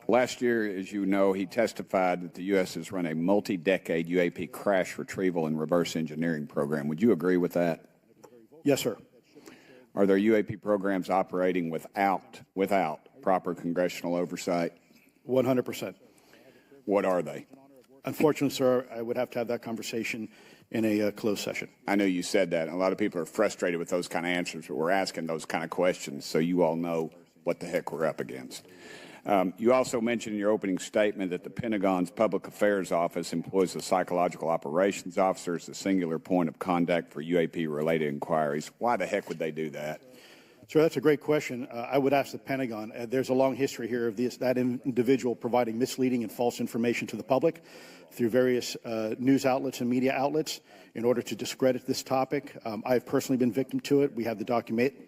Speaker 9: Last year, as you know, he testified that the U.S. has run a multi-decade UAP crash retrieval and reverse engineering program. Would you agree with that?
Speaker 3: Yes, sir.
Speaker 9: Are there UAP programs operating without proper congressional oversight?
Speaker 3: 100%.
Speaker 9: What are they?
Speaker 3: Unfortunately, sir, I would have to have that conversation in a closed session.
Speaker 9: I know you said that, and a lot of people are frustrated with those kind of answers, but we're asking those kind of questions so you all know what the heck we're up against. You also mentioned in your opening statement that the Pentagon's Public Affairs Office employs a psychological operations officer as the singular point of contact for UAP-related inquiries. Why the heck would they do that?
Speaker 3: Sir, that's a great question. I would ask the Pentagon. There's a long history here of that individual providing misleading and false information to the public through various news outlets and media outlets in order to discredit this topic. I've personally been victim to it. We have the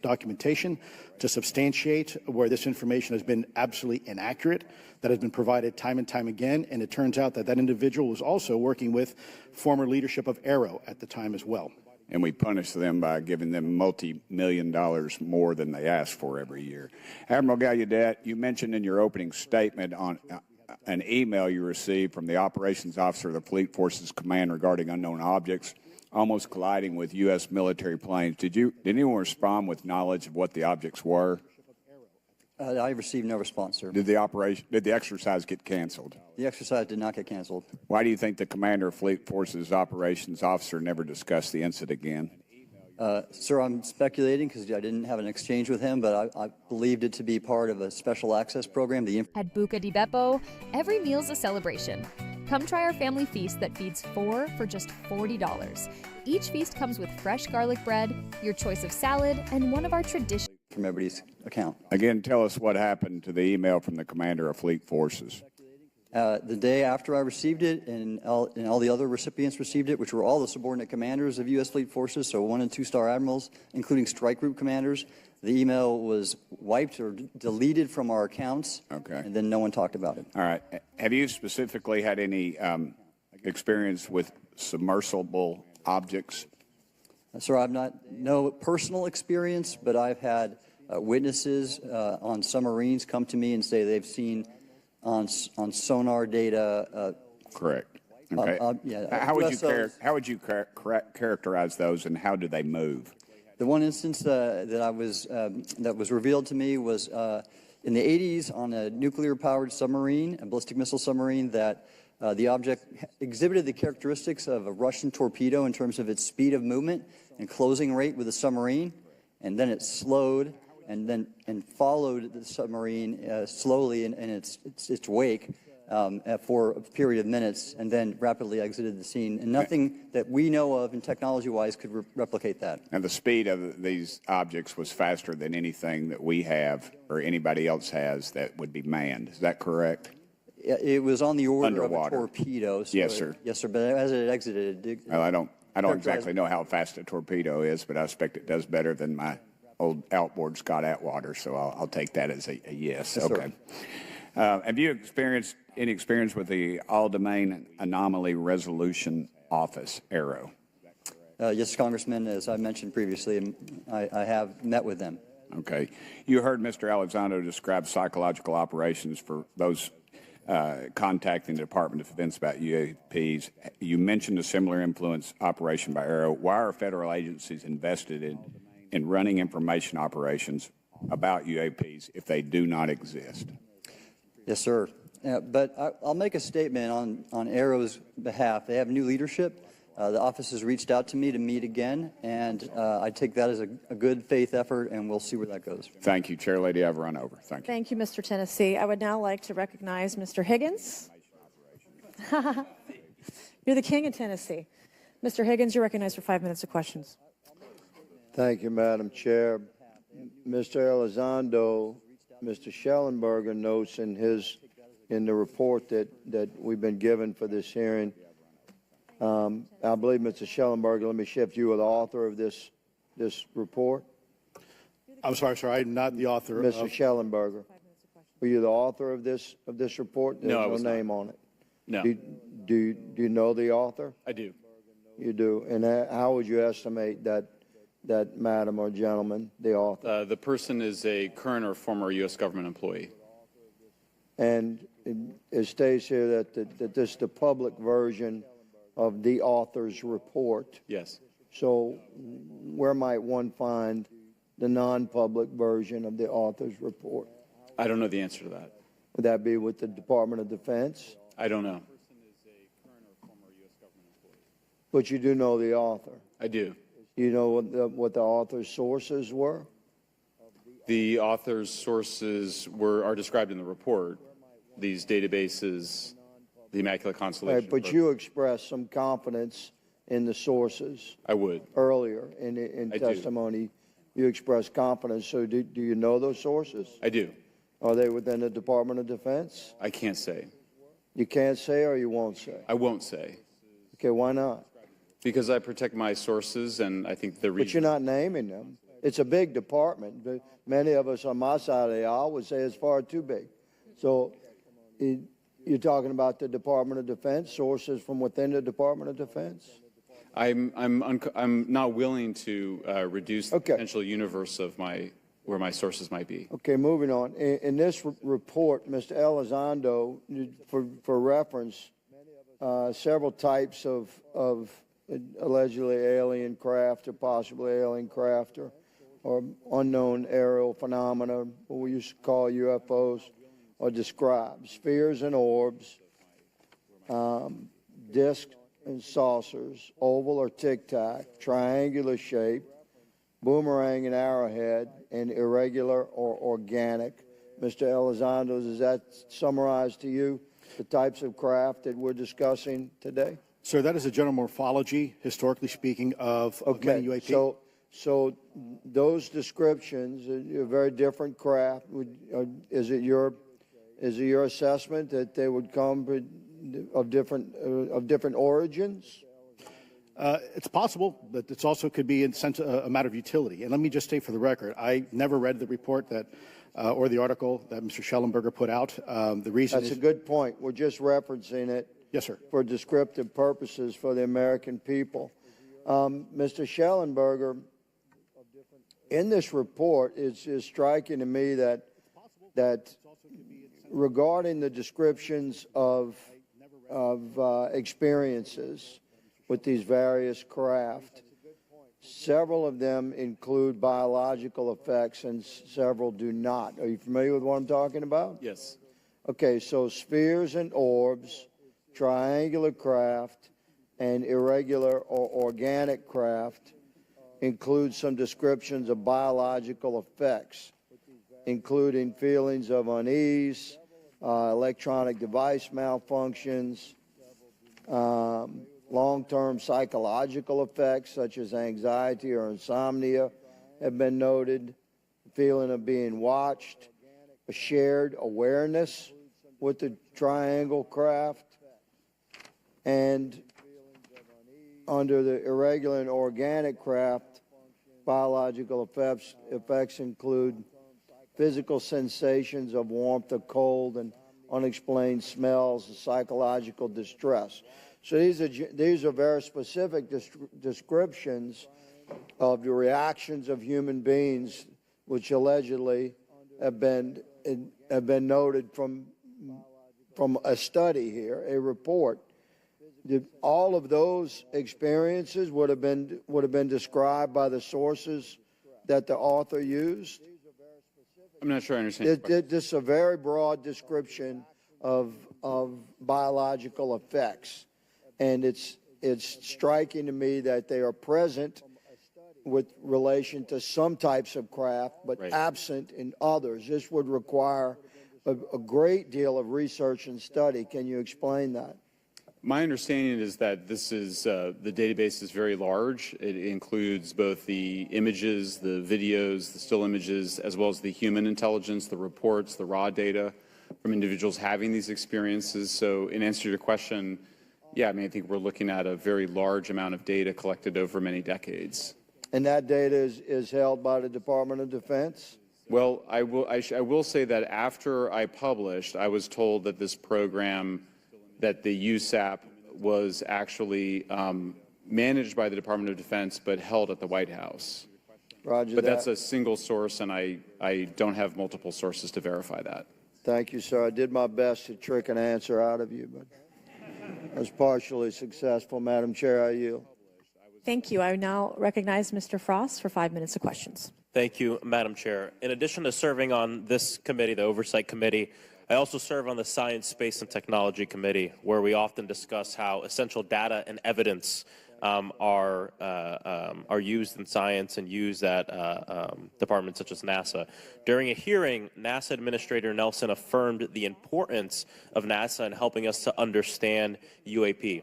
Speaker 3: documentation to substantiate where this information has been absolutely inaccurate, that has been provided time and time again, and it turns out that that individual was also working with former leadership of Arrow at the time as well.
Speaker 9: And we punish them by giving them multi-million dollars more than they ask for every year. Admiral Gallaudet, you mentioned in your opening statement on an email you received from the operations officer of the Fleet Forces Command regarding unknown objects almost colliding with U.S. military planes. Did anyone respond with knowledge of what the objects were?
Speaker 1: I received no response, sir.
Speaker 9: Did the exercise get canceled?
Speaker 1: The exercise did not get canceled.
Speaker 9: Why do you think the commander of Fleet Forces operations officer never discussed the incident again?
Speaker 1: Sir, I'm speculating because I didn't have an exchange with him, but I believed it to be part of a special access program.
Speaker 10: At Buca di Beppo, every meal's a celebration. Come try our family feast that feeds 4 for just $40. Each feast comes with fresh garlic bread, your choice of salad, and one of our traditional
Speaker 1: from everybody's account.
Speaker 9: Again, tell us what happened to the email from the commander of Fleet Forces.
Speaker 1: The day after I received it, and all the other recipients received it, which were all the subordinate commanders of U.S. Fleet Forces, so 1- and 2-star admirals, including strike group commanders, the email was wiped or deleted from our accounts, and then no one talked about it.
Speaker 9: All right. Have you specifically had any experience with submersible objects?
Speaker 1: Sir, I've no personal experience, but I've had witnesses on submarines come to me and say they've seen on sonar data.
Speaker 9: Correct. Okay.
Speaker 1: Yeah,
Speaker 9: how would you characterize those, and how do they move?
Speaker 1: The one instance that was revealed to me was in the 80s on a nuclear-powered submarine, a ballistic missile submarine, that the object exhibited the characteristics of a Russian torpedo in terms of its speed of movement and closing rate with the submarine, and then it slowed and followed the submarine slowly in its wake for a period of minutes, and then rapidly exited the scene. And nothing that we know of and technology-wise could replicate that.
Speaker 9: And the speed of these objects was faster than anything that we have or anybody else has that would be manned. Is that correct?
Speaker 1: It was on the order
Speaker 9: Underwater.
Speaker 1: of a torpedo. So
Speaker 9: yes, sir.
Speaker 1: Yes, sir. But as it exited,
Speaker 9: well, I don't exactly know how fast a torpedo is, but I expect it does better than my old outboard Scott Atwater, so I'll take that as a yes.
Speaker 1: Yes, sir.
Speaker 9: Okay. Have you experienced any experience with the All-Domain Anomaly Resolution Office, ARROW?
Speaker 1: Yes, Congressman, as I mentioned previously, I have met with them.
Speaker 9: Okay. You heard Mr. Elizondo describe psychological operations for those contacting the Department of Defense about UAPs. You mentioned a similar influence operation by ARROW. Why are federal agencies invested in running information operations about UAPs if they do not exist?
Speaker 1: Yes, sir. But I'll make a statement on ARROW's behalf. They have new leadership. The office has reached out to me to meet again, and I take that as a good faith effort, and we'll see where that goes.
Speaker 9: Thank you, Chair Lady. I've run over. Thank you.
Speaker 2: Thank you, Mr. Tennessee. I would now like to recognize Mr. Higgins. You're the king of Tennessee. Mr. Higgins, you're recognized for 5 minutes of questions.
Speaker 11: Thank you, Madam Chair. Mr. Elizondo, Mr. Schellenberger notes in the report that we've been given for this hearing. I believe, Mr. Schellenberger, let me shift you, the author of this report.
Speaker 3: I'm sorry, sir. I'm not the author
Speaker 11: Mr.
Speaker 3: of.
Speaker 11: Schellenberger, were you the author of this report? There's
Speaker 5: No, I was
Speaker 11: no
Speaker 5: not.
Speaker 11: name on it.
Speaker 5: No,
Speaker 11: Do you know the author?
Speaker 5: I do.
Speaker 11: You do. And how would you estimate that madam or gentleman, the author?
Speaker 5: The person is a current or former U.S. government employee.
Speaker 11: And it states here that this is the public version of the author's report.
Speaker 5: Yes.
Speaker 11: So where might one find the non-public version of the author's report?
Speaker 5: I don't know the answer to that.
Speaker 11: Would that be with the Department of Defense?
Speaker 5: I don't know.
Speaker 11: But you do know the author.
Speaker 5: I do.
Speaker 11: You know what the author's sources were?
Speaker 5: The author's sources are described in the report. These databases, the Immaculate Constellation.
Speaker 11: Right, but you expressed some confidence in the sources.
Speaker 5: I would.
Speaker 11: Earlier in
Speaker 5: I do.
Speaker 11: testimony, you expressed confidence. So do you know those sources?
Speaker 5: I do.
Speaker 11: Are they within the Department of Defense?
Speaker 5: I can't say.
Speaker 11: You can't say or you won't say?
Speaker 5: I won't say.
Speaker 11: Okay, why not?
Speaker 5: Because I protect my sources, and I think the
Speaker 11: But
Speaker 5: reason.
Speaker 11: you're not naming them. It's a big department. But many of us on my side of the aisle would say it's far too big. So you're talking about the Department of Defense, sources from within the Department of Defense?
Speaker 5: I'm not willing to reduce the
Speaker 11: Okay.
Speaker 5: potential universe of where my sources might be.
Speaker 11: Okay, moving on. In this report, Mr. Elizondo, for reference, several types of allegedly alien craft or possibly alien craft or unknown aerial phenomena, what we used to call UFOs, are described. Spheres and orbs, discs and saucers, oval or tic-tac, triangular shape, boomerang and arrowhead, and irregular or organic. Mr. Elizondo, does that summarize to you the types of craft that we're discussing today?
Speaker 3: Sir, that is a general morphology, historically speaking, of many UAP.
Speaker 11: So those descriptions are very different craft. Is it your assessment that they would come of different origins?
Speaker 3: It's possible, but it also could be in sense a matter of utility. And let me just state for the record, I never read the report that or the article that Mr. Schellenberger put out. The reason
Speaker 11: That's a good point. We're just referencing it.
Speaker 3: Yes, sir.
Speaker 11: For descriptive purposes for the American people. Mr. Schellenberger, in this report, it's striking to me that regarding the descriptions of experiences with these various craft, several of them include biological effects and several do not. Are you familiar with what I'm talking about?
Speaker 5: Yes.
Speaker 11: Okay, so spheres and orbs, triangular craft, and irregular or organic craft include some descriptions of biological effects, including feelings of unease, electronic device malfunctions, long-term psychological effects such as anxiety or insomnia have been noted, feeling of being watched, a shared awareness with the triangle craft, and under the irregular and organic craft, biological effects include physical sensations of warmth or cold and unexplained smells and psychological distress. So these are very specific descriptions of the reactions of human beings, which allegedly have been noted from a study here, a report. All of those experiences would have been described by the sources that the author used.
Speaker 5: I'm not sure I understand.
Speaker 11: This is a very broad description of biological effects, and it's striking to me that they are present with relation to some types of craft, but absent in others. This would require a great deal of research and study. Can you explain that?
Speaker 5: My understanding is that this is the database is very large. It includes both the images, the videos, the still images, as well as the human intelligence, the reports, the raw data from individuals having these experiences. So in answer to your question, yeah, I mean, I think we're looking at a very large amount of data collected over many decades.
Speaker 11: And that data is held by the Department of Defense?
Speaker 5: Well, I will say that after I published, I was told that this program, that the USAP was actually managed by the Department of Defense but held at the White House.
Speaker 11: Roger
Speaker 5: but
Speaker 11: that.
Speaker 5: that's a single source, and I don't have multiple sources to verify that.
Speaker 11: Thank you, sir. I did my best to trick an answer out of you, but I was partially successful. Madam Chair, I yield.
Speaker 2: Thank you. I now recognize Mr. Frost for 5 minutes of questions.
Speaker 12: Thank you, Madam Chair. In addition to serving on this committee, the Oversight Committee, I also serve on the Science, Space, and Technology Committee, where we often discuss how essential data and evidence are used in science and used at departments such as NASA. During a hearing, NASA Administrator Nelson affirmed the importance of NASA in helping us to understand UAP.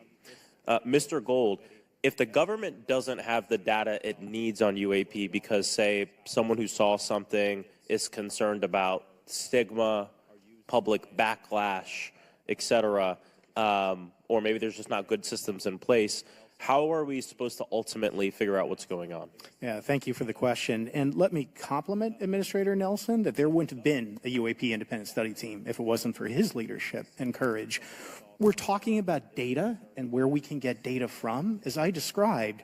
Speaker 12: Mr. Gold, if the government doesn't have the data it needs on UAP because, say, someone who saw something is concerned about stigma, public backlash, et cetera, or maybe there's just not good systems in place, how are we supposed to ultimately figure out what's going on?
Speaker 6: Yeah, thank you for the question. And let me compliment Administrator Nelson that there wouldn't have been a UAP independent study team if it wasn't for his leadership and courage. We're talking about data and where we can get data from. As I described,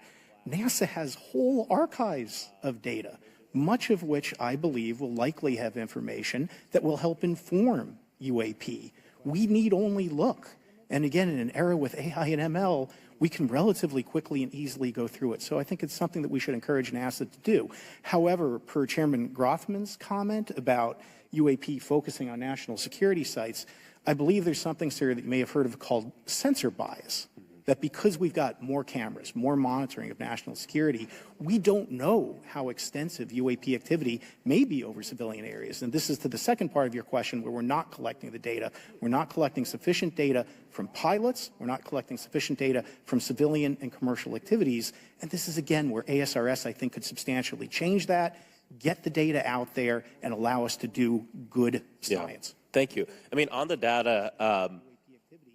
Speaker 6: NASA has whole archives of data, much of which I believe will likely have information that will help inform UAP. We need only look. And again, in an era with AI and ML, we can relatively quickly and easily go through it. So I think it's something that we should encourage NASA to do. However, per Chairman Grothman's comment about UAP focusing on national security sites, I believe there's something, sir, that you may have heard of called sensor bias. That because we've got more cameras, more monitoring of national security, we don't know how extensive UAP activity may be over civilian areas. And this is to the second part of your question, where we're not collecting the data. We're not collecting sufficient data from pilots. We're not collecting sufficient data from civilian and commercial activities. And this is, again, where ASRS, I think, could substantially change that, get the data out there, and allow us to do good science.
Speaker 12: Yeah. Thank you. I mean, on the data,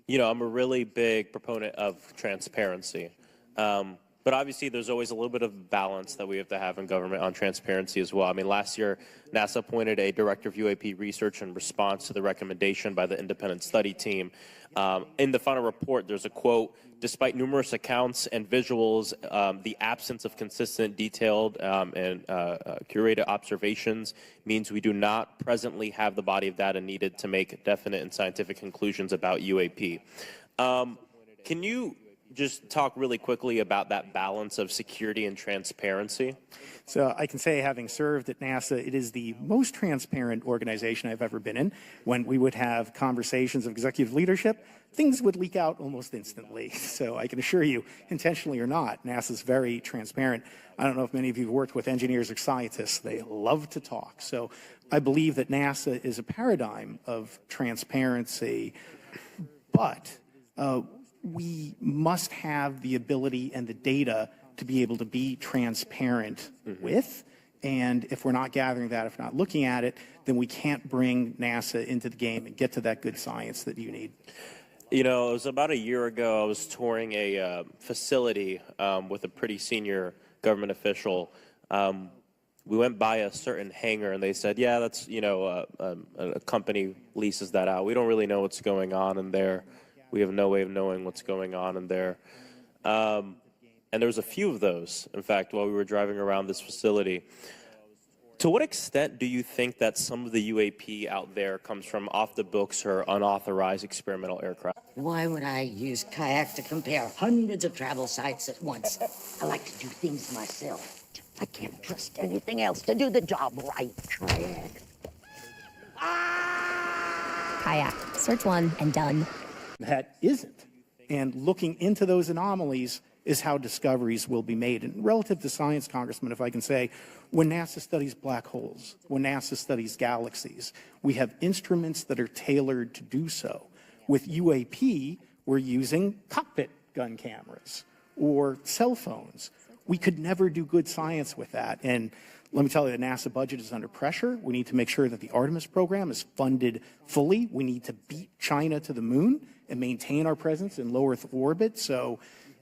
Speaker 12: you know, I'm a really big proponent of transparency. But obviously, there's always a little bit of balance that we have to have in government on transparency as well. I mean, last year, NASA appointed a director of UAP research in response to the recommendation by the independent study team. In the final report, there's a quote, "Despite numerous accounts and visuals, the absence of consistent, detailed, and curated observations means we do not presently have the body of data needed to make definite and scientific conclusions about UAP." Can you just talk really quickly about that balance of security and transparency?
Speaker 6: So I can say, having served at NASA, it is the most transparent organization I've ever been in. When we would have conversations of executive leadership, things would leak out almost instantly. So I can assure you, intentionally or not, NASA's very transparent. I don't know if many of you have worked with engineers or scientists. They love to talk. So I believe that NASA is a paradigm of transparency, but we must have the ability and the data to be able to be transparent with. And if we're not gathering that, if we're not looking at it, then we can't bring NASA into the game and get to that good science that you need.
Speaker 12: You know, it was about a year ago, I was touring a facility with a pretty senior government official. we went by a certain hangar and they said, yeah, that's, a company leases that out. We don't really know what's going on in there. We have no way of knowing what's going on in there. And there was a few of those, in fact, while we were driving around this facility. To what extent do you think that some of the UAP out there comes from off the books or unauthorized experimental aircraft?
Speaker 13: Why would I use kayak to compare hundreds of travel sites at once? I like to do things myself. I can't trust anything else to do the job right. Kayak.
Speaker 10: Kayak. Search one and done.
Speaker 6: That isn't. And looking into those anomalies is how discoveries will be made. And relative to science, Congressman, if I can say, when NASA studies black holes, when NASA studies galaxies, we have instruments that are tailored to do so. With UAP, we're using cockpit gun cameras or cell phones. We could never do good science with that. And let me tell you, the NASA budget is under pressure. We need to make sure that the Artemis program is funded fully. We need to beat China to the moon and maintain our presence in low Earth orbit. So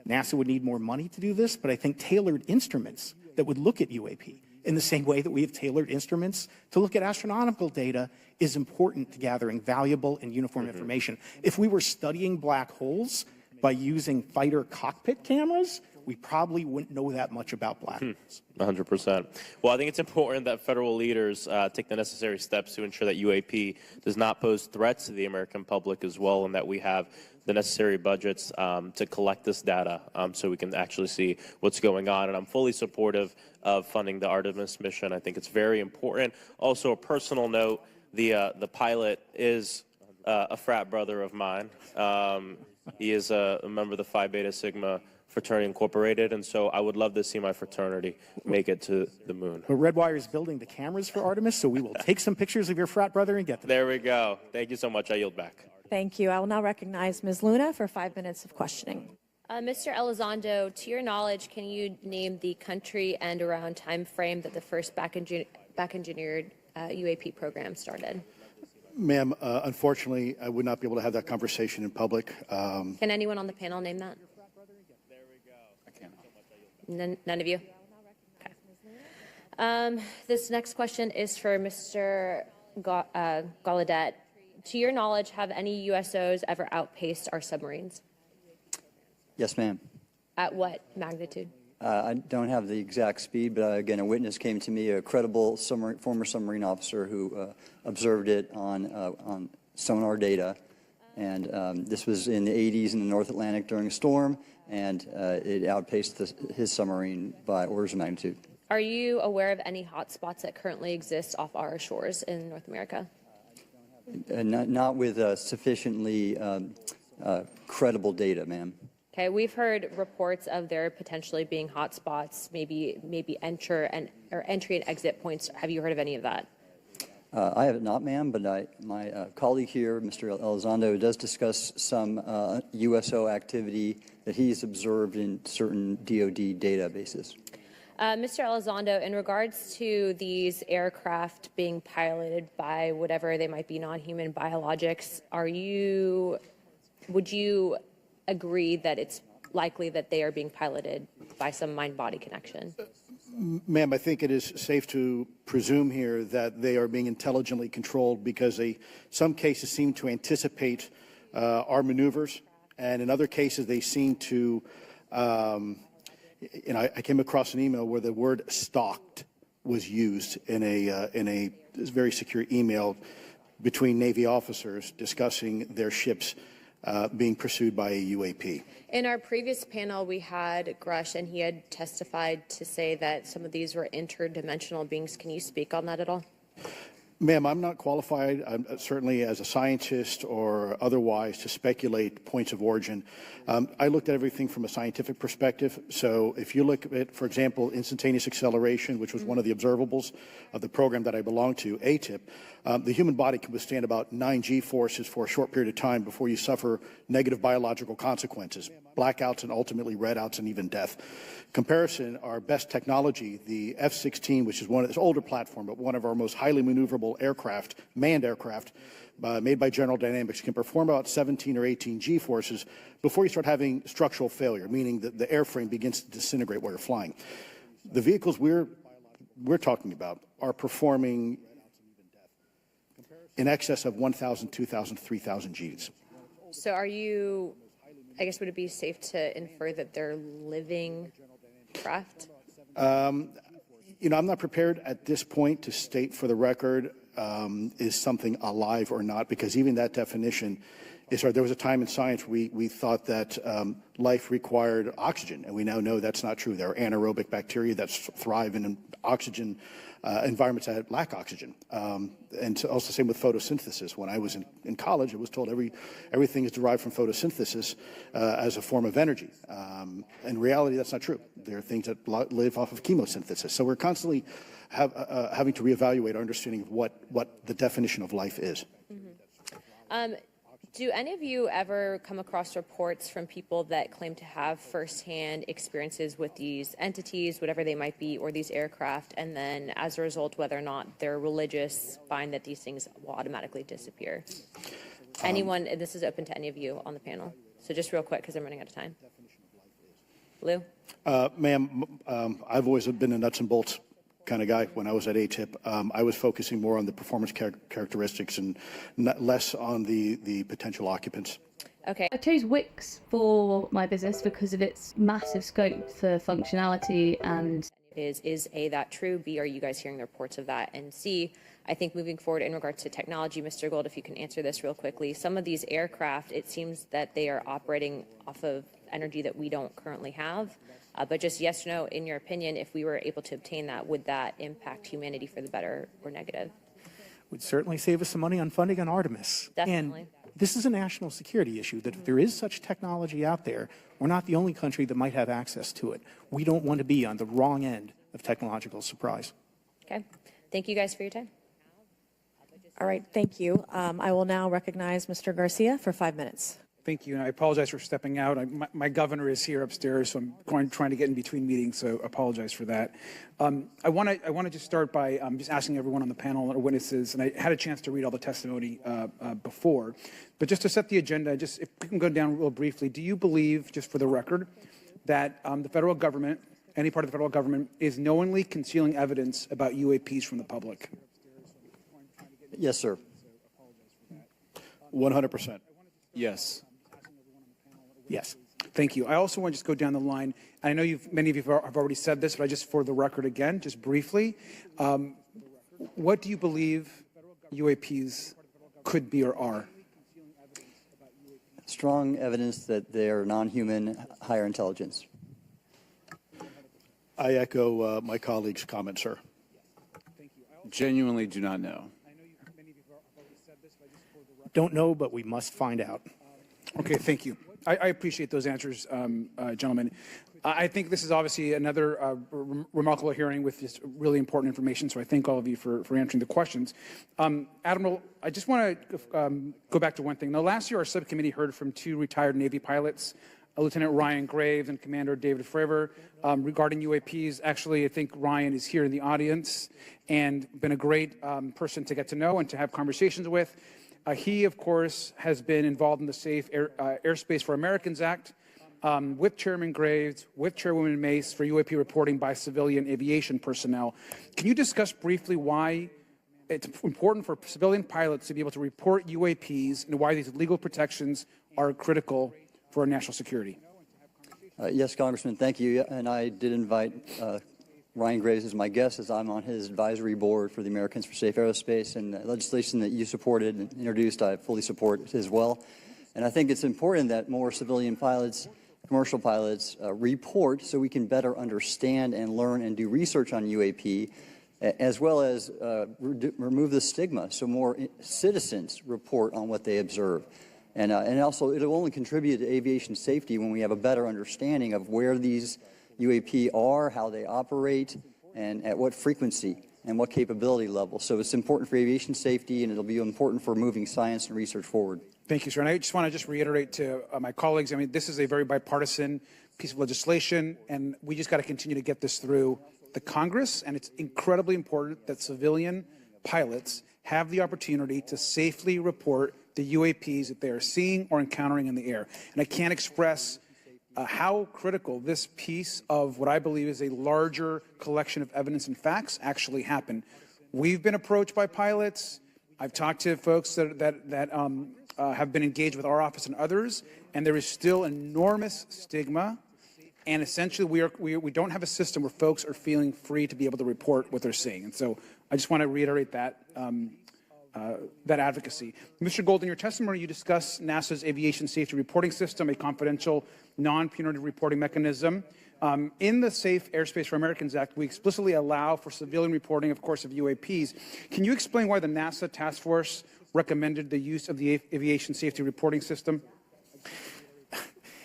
Speaker 6: NASA would need more money to do this, but I think tailored instruments that would look at UAP in the same way that we have tailored instruments to look at astronomical data is important to gathering valuable and uniform information. If we were studying black holes by using fighter cockpit cameras, we probably wouldn't know that much about black holes.
Speaker 12: 100%. Well, I think it's important that federal leaders take the necessary steps to ensure that UAP does not pose threats to the American public as well, and that we have the necessary budgets to collect this data so we can actually see what's going on. And I'm fully supportive of funding the Artemis mission. I think it's very important. Also, a personal note, the pilot is a frat brother of mine. He is a member of the Phi Beta Sigma Fraternity Incorporated, and so I would love to see my fraternity make it to the moon.
Speaker 6: But Redwire is building the cameras for Artemis, so we will take some pictures of your frat brother and get them.
Speaker 12: There we go. Thank you so much. I yield back.
Speaker 2: Thank you. I will now recognize Ms. Luna for 5 minutes of questioning.
Speaker 14: Mr. Elizondo, to your knowledge, can you name the country and around time frame that the first back-engineered UAP program started?
Speaker 3: Ma'am, unfortunately, I would not be able to have that conversation in public.
Speaker 14: Can anyone on the panel name that? None of you? Okay. This next question is for Mr. Gallaudet. To your knowledge, have any USOs ever outpaced our submarines?
Speaker 1: Yes, ma'am.
Speaker 14: At what magnitude?
Speaker 1: I don't have the exact speed, but again, a witness came to me, a credible former submarine officer who observed it on sonar data. And this was in the 80s in the North Atlantic during a storm, and it outpaced his submarine by orders of magnitude.
Speaker 14: Are you aware of any hotspots that currently exist off our shores in North America?
Speaker 1: Not with sufficiently credible data, ma'am.
Speaker 14: Okay, we've heard reports of there potentially being hotspots, maybe entry and exit points. Have you heard of any of that?
Speaker 1: I have not, ma'am, but my colleague here, Mr. Elizondo, does discuss some USO activity that he's observed in certain DoD databases.
Speaker 14: Mr. Elizondo, in regards to these aircraft being piloted by whatever they might be, non-human biologics, would you agree that it's likely that they are being piloted by some mind-body connection?
Speaker 3: Ma'am, I think it is safe to presume here that they are being intelligently controlled because some cases seem to anticipate our maneuvers, and in other cases they seem to, I came across an email where the word stalked was used in a very secure email between Navy officers discussing their ships being pursued by a UAP.
Speaker 14: In our previous panel, we had Grush, and he had testified to say that some of these were interdimensional beings. Can you speak on that at all?
Speaker 3: Ma'am, I'm not qualified, certainly as a scientist or otherwise, to speculate points of origin. I looked at everything from a scientific perspective. So if you look at, for example, instantaneous acceleration, which was one of the observables of the program that I belong to, ATIP, the human body can withstand about 9 G-forces for a short period of time before you suffer negative biological consequences, blackouts and ultimately redouts and even death. Comparison, our best technology, the F-16, which is it's an older platform, but one of our most highly maneuverable aircraft, manned aircraft, made by General Dynamics, can perform about 17 or 18 G-forces before you start having structural failure, meaning that the airframe begins to disintegrate while you're flying. The vehicles we're we're talking about are performing in excess of 1,000, 2,000, 3,000 Gs.
Speaker 14: So are you, I guess, would it be safe to infer that they're living craft?
Speaker 3: You know, I'm not prepared at this point to state for the record is something alive or not, because even that definition is hard. There was a time in science we thought that life required oxygen, and we now know that's not true. There are anaerobic bacteria that thrive in oxygen environments that lack oxygen. And so also same with photosynthesis. When I was in college, I was told everything is derived from photosynthesis as a form of energy. In reality, that's not true. There are things that live off of chemosynthesis. So we're constantly having to reevaluate our understanding of what the definition of life is.
Speaker 14: Mm-hmm. Do any of you ever come across reports from people that claim to have firsthand experiences with these entities, whatever they might be, or these aircraft, and then as a result, whether or not they're religious, find that these things will automatically disappear? Anyone, and this is open to any of you on the panel. So just real quick, because I'm running out of time. Lou?
Speaker 3: Ma'am, I've always been a nuts and bolts kind of guy. When I was at ATIP, I was focusing more on the performance characteristics and less on the potential occupants.
Speaker 14: Okay.
Speaker 15: I chose Wix for my business because of its massive scope for functionality and
Speaker 14: Is A, that true? B, are you guys hearing the reports of that? And C, I think moving forward in regards to technology, Mr. Gold, if you can answer this real quickly, some of these aircraft, it seems that they are operating off of energy that we don't currently have. But just yes or no, in your opinion, if we were able to obtain that, would that impact humanity for the better or negative?
Speaker 6: Would certainly save us some money on funding on Artemis.
Speaker 14: Definitely.
Speaker 6: And this is a national security issue, that if there is such technology out there, we're not the only country that might have access to it. We don't want to be on the wrong end of technological surprise.
Speaker 14: Okay. Thank you guys for your time.
Speaker 2: All right, thank you. I will now recognize Mr. Garcia for 5 minutes.
Speaker 16: Thank you, and I apologize for stepping out. My governor is here upstairs, so I'm trying to get in between meetings, so apologize for that. I want to just start by just asking everyone on the panel or witnesses, and I had a chance to read all the testimony before, but just to set the agenda, just if we can go down real briefly, do you believe, just for the record, that the federal government, any part of the federal government, is knowingly concealing evidence about UAPs from the public?
Speaker 1: Yes, sir.
Speaker 3: 100%.
Speaker 5: Yes.
Speaker 16: Yes. Thank you. I also want to just go down the line. I know many of you have already said this, but I just for the record again, just briefly, what do you believe UAPs could be or are?
Speaker 1: Strong evidence that they are non-human, higher intelligence.
Speaker 3: I echo my colleague's comment, sir.
Speaker 5: Genuinely do not know.
Speaker 6: Don't know, but we must find out.
Speaker 16: Okay, thank you. I appreciate those answers, gentlemen. I think this is obviously another remarkable hearing with just really important information, so I thank all of you for answering the questions. Admiral, I just want to go back to one thing. Now, last year, our subcommittee heard from 2 retired Navy pilots, Lieutenant Ryan Graves and Commander David Fravor, regarding UAPs. Actually, I think Ryan is here in the audience and been a great person to get to know and to have conversations with. He, of course, has been involved in the Safe Airspace for Americans Act with Chairman Graves, with Chairwoman Mace for UAP reporting by civilian aviation personnel. Can you discuss briefly why it's important for civilian pilots to be able to report UAPs and why these legal protections are critical for our national security?
Speaker 1: Yes, Congressman, thank you. And I did invite Ryan Graves as my guest, as I'm on his advisory board for the Americans for Safe Aerospace, and legislation that you supported and introduced, I fully support as well. And I think it's important that more civilian pilots, commercial pilots, report so we can better understand and learn and do research on UAP, as well as remove the stigma so more citizens report on what they observe. And also, it'll only contribute to aviation safety when we have a better understanding of where these UAP are, how they operate, and at what frequency and what capability level. So it's important for aviation safety, and it'll be important for moving science and research forward.
Speaker 16: Thank you, sir. And I just want to reiterate to my colleagues, I mean, this is a very bipartisan piece of legislation, and we just got to continue to get this through the Congress, and it's incredibly important that civilian pilots have the opportunity to safely report the UAPs that they are seeing or encountering in the air. And I can't express how critical this piece of what I believe is a larger collection of evidence and facts actually happened. We've been approached by pilots. I've talked to folks that have been engaged with our office and others, and there is still enormous stigma. And essentially, we don't have a system where folks are feeling free to be able to report what they're seeing. And so I just want to reiterate that advocacy. Mr. Gold, in your testimony, you discuss NASA's aviation safety reporting system, a confidential, non-punitive reporting mechanism. In the Safe Airspace for Americans Act, we explicitly allow for civilian reporting, of course, of UAPs. Can you explain why the NASA task force recommended the use of the aviation safety reporting system?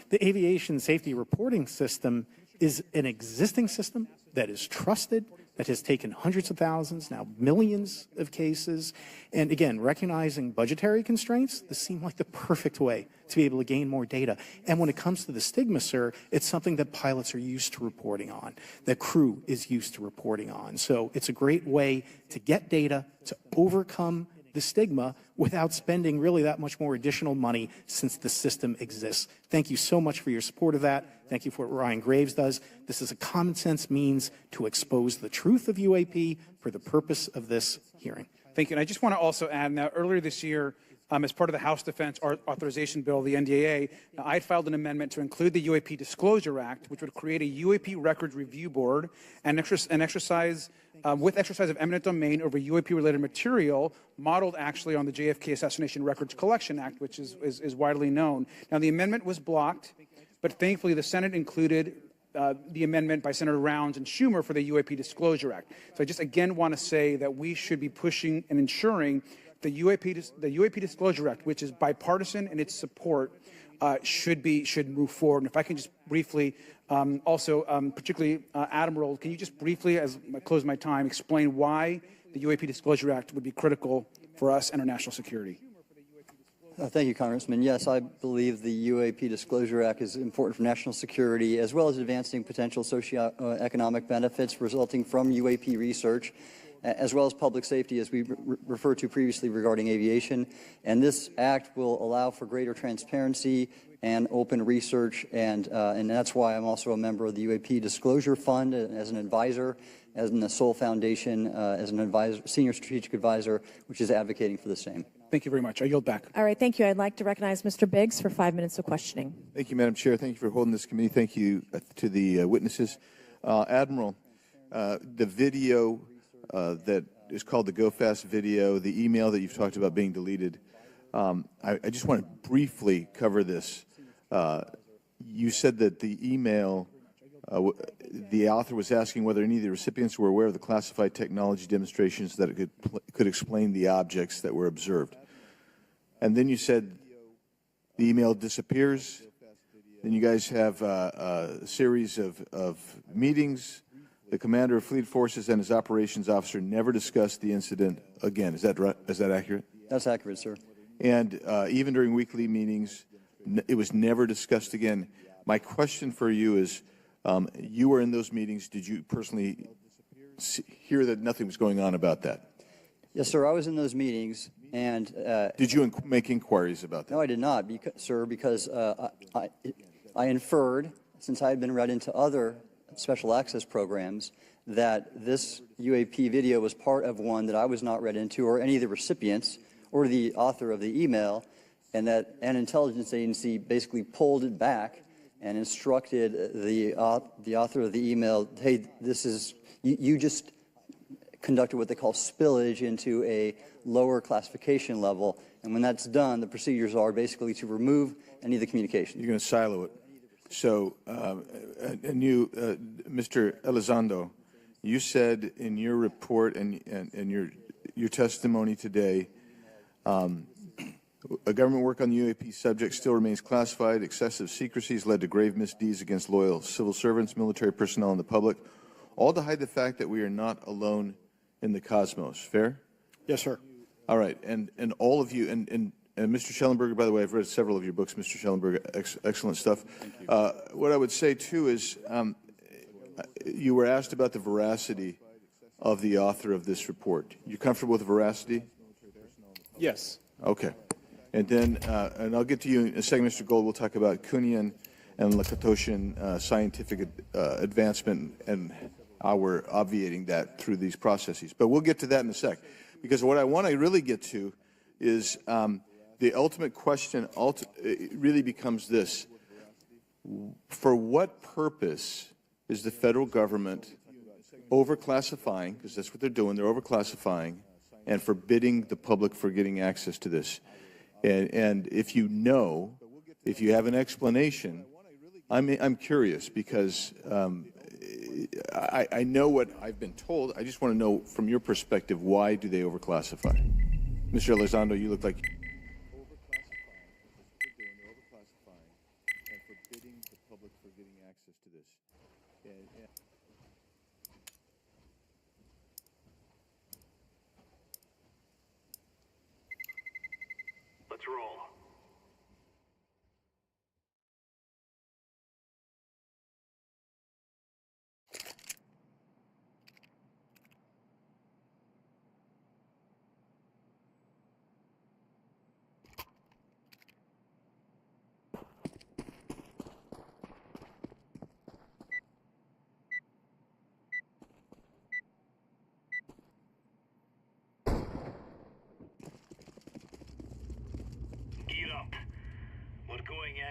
Speaker 6: The aviation safety reporting system is an existing system that is trusted, that has taken hundreds of thousands, now millions of cases. And again, recognizing budgetary constraints, this seemed like the perfect way to be able to gain more data. And when it comes to the stigma, sir, it's something that pilots are used to reporting on, that crew is used to reporting on. So it's a great way to get data, to overcome the stigma without spending really that much more additional money since the system exists. Thank you so much for your support of that. Thank you for what Ryan Graves does. This is a common sense means to expose the truth of UAP for the purpose of this hearing.
Speaker 16: Thank you. And I just want to also add, now earlier this year, as part of the House Defense Authorization Bill, the NDAA, I filed an amendment to include the UAP Disclosure Act, which would create a UAP Records Review Board and exercise of eminent domain over UAP-related material, modeled actually on the JFK Assassination Records Collection Act, which is widely known. Now, the amendment was blocked, but thankfully the Senate included the amendment by Senator Rounds and Schumer for the UAP Disclosure Act. So I just again want to say that we should be pushing and ensuring the UAP Disclosure Act, which is bipartisan in its support, should move forward. And if I can just briefly, particularly Admiral, can you just briefly, as I close my time, explain why the UAP Disclosure Act would be critical for us and our national security?
Speaker 1: Thank you, Congressman. Yes, I believe the UAP Disclosure Act is important for national security, as well as advancing potential socioeconomic benefits resulting from UAP research, as well as public safety, as we referred to previously regarding aviation. And this act will allow for greater transparency and open research, and that's why I'm also a member of the UAP Disclosure Fund as an advisor, as in the Sol Foundation as an advisor, senior strategic advisor, which is advocating for the same.
Speaker 16: Thank you very much. I yield back.
Speaker 2: All right, thank you. I'd like to recognize Mr. Biggs for 5 minutes of questioning.
Speaker 17: Thank you, Madam Chair. Thank you for holding this committee. Thank you to the witnesses. Admiral, the video that is called the Go Fast video, the email that you've talked about being deleted, I just want to briefly cover this. You said that the email, the author was asking whether any of the recipients were aware of the classified technology demonstrations that it could explain the objects that were observed. And then you said the email disappears. Then you guys have a series of meetings. The commander of fleet forces and his operations officer never discussed the incident again. Is that right? Is that accurate?
Speaker 1: That's accurate, sir.
Speaker 17: And even during weekly meetings, it was never discussed again. My question for you is, you were in those meetings. Did you personally hear that nothing was going on about that?
Speaker 1: Yes, sir. I was in those meetings, and
Speaker 17: did you make inquiries about that?
Speaker 1: No, I did not, sir, because I inferred, since I had been read into other special access programs, that this UAP video was part of one that I was not read into, or any of the recipients, or the author of the email, and that an intelligence agency basically pulled it back and instructed the author of the email, hey, this is, you just conducted what they call spillage into a lower classification level, and when that's done, the procedures are basically to remove any of the communication.
Speaker 17: You're going to silo it. So, and you, Mr. Elizondo, you said in your report and your testimony today, a government work on the UAP subject still remains classified. Excessive secrecy has led to grave misdeeds against loyal civil servants, military personnel, and the public, all to hide the fact that we are not alone in the cosmos. Fair?
Speaker 3: Yes, sir.
Speaker 17: All right, and all of you, and Mr. Schellenberger, by the way, I've read several of your books, Mr. Schellenberger, excellent stuff. What I would say, too, is you were asked about the veracity of the author of this report. You comfortable with the veracity?
Speaker 5: Yes.
Speaker 17: Okay. And then, and I'll get to you in a second, Mr. Gold. We'll talk about Kunian and Lakatoshan scientific advancement and how we're obviating that through these processes. But we'll get to that in a sec, because what I want to really get to is the ultimate question it really becomes this: for what purpose is the federal government overclassifying, because that's what they're doing, they're overclassifying and forbidding the public for getting access to this? And if you know, if you have an explanation, I'm curious, because I know what I've been told. I just want to know from your perspective, why do they overclassify? Mr. Elizondo, you look like
Speaker 4: Let's roll. Gear up. We're going in.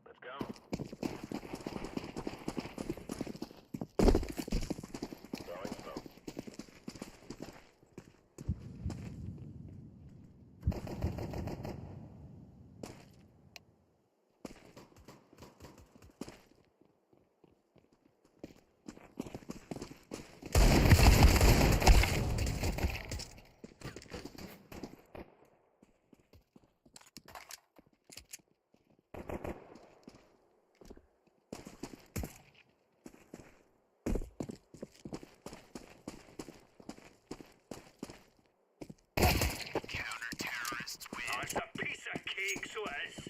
Speaker 4: Let's go. Throwing smoke. Counter-terrorists win. Oh, it's a piece of cake, so it is.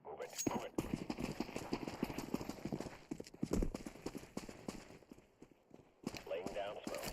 Speaker 4: Move it, move it. Laying down smoke.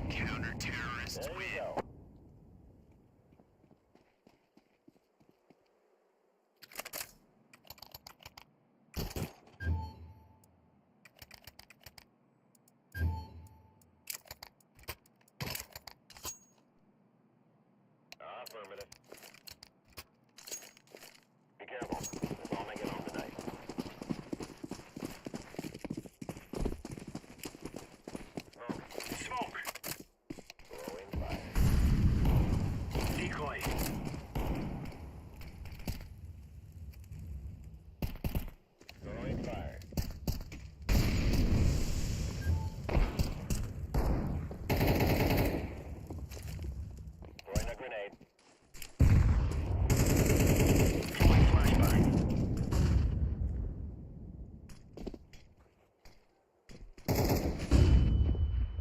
Speaker 18: Counter-terrorists win. Affirmative. Be careful. That's all I get on tonight. Smoke. Throwing fire. Decoy. Throwing fire. Throwing a grenade. Throwing flashbang.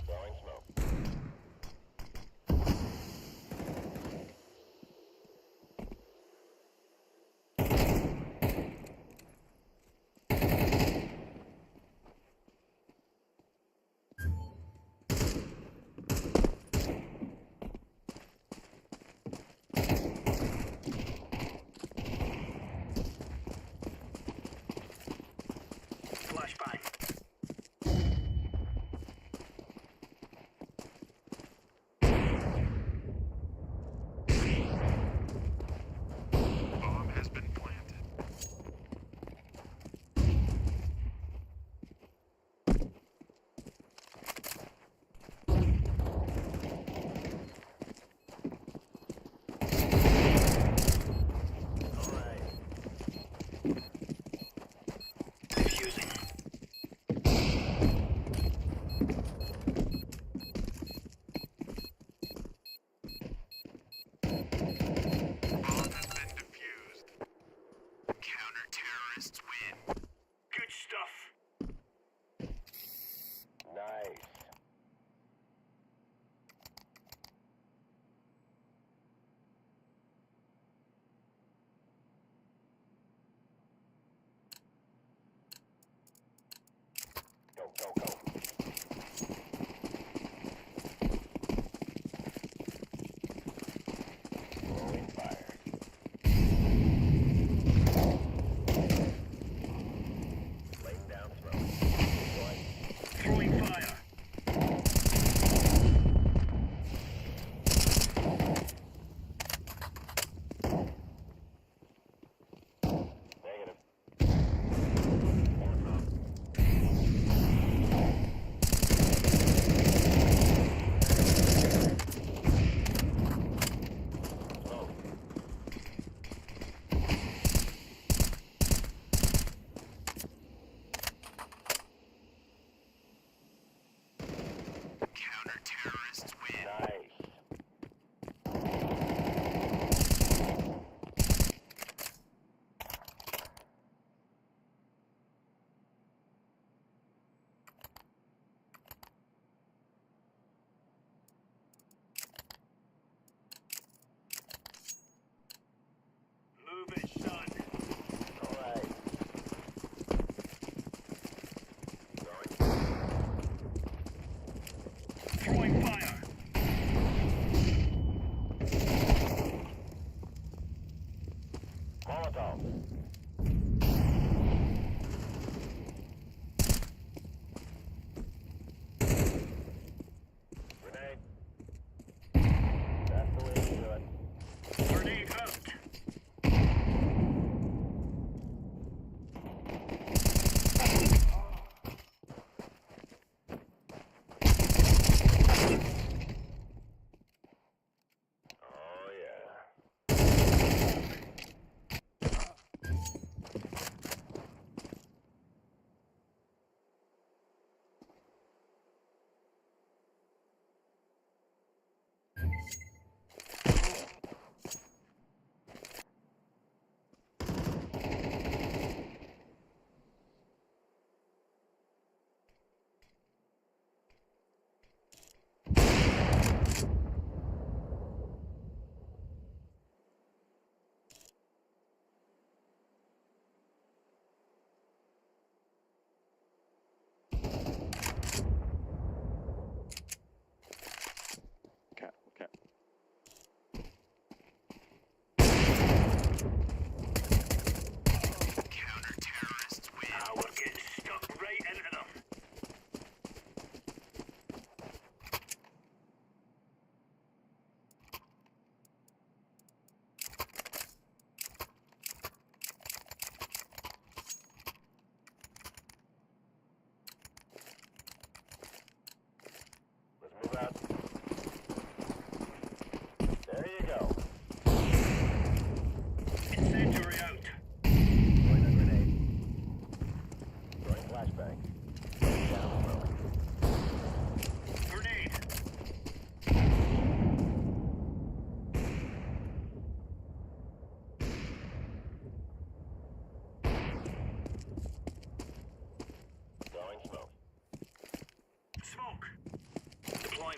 Speaker 18: Throwing smoke. Flashbang. Bomb has been planted. All right. Defusing. Bomb has been defused. Counter-terrorists win. Good stuff. Nice. Go, go, go. Throwing fire. Laying down smoke. Throwing fire.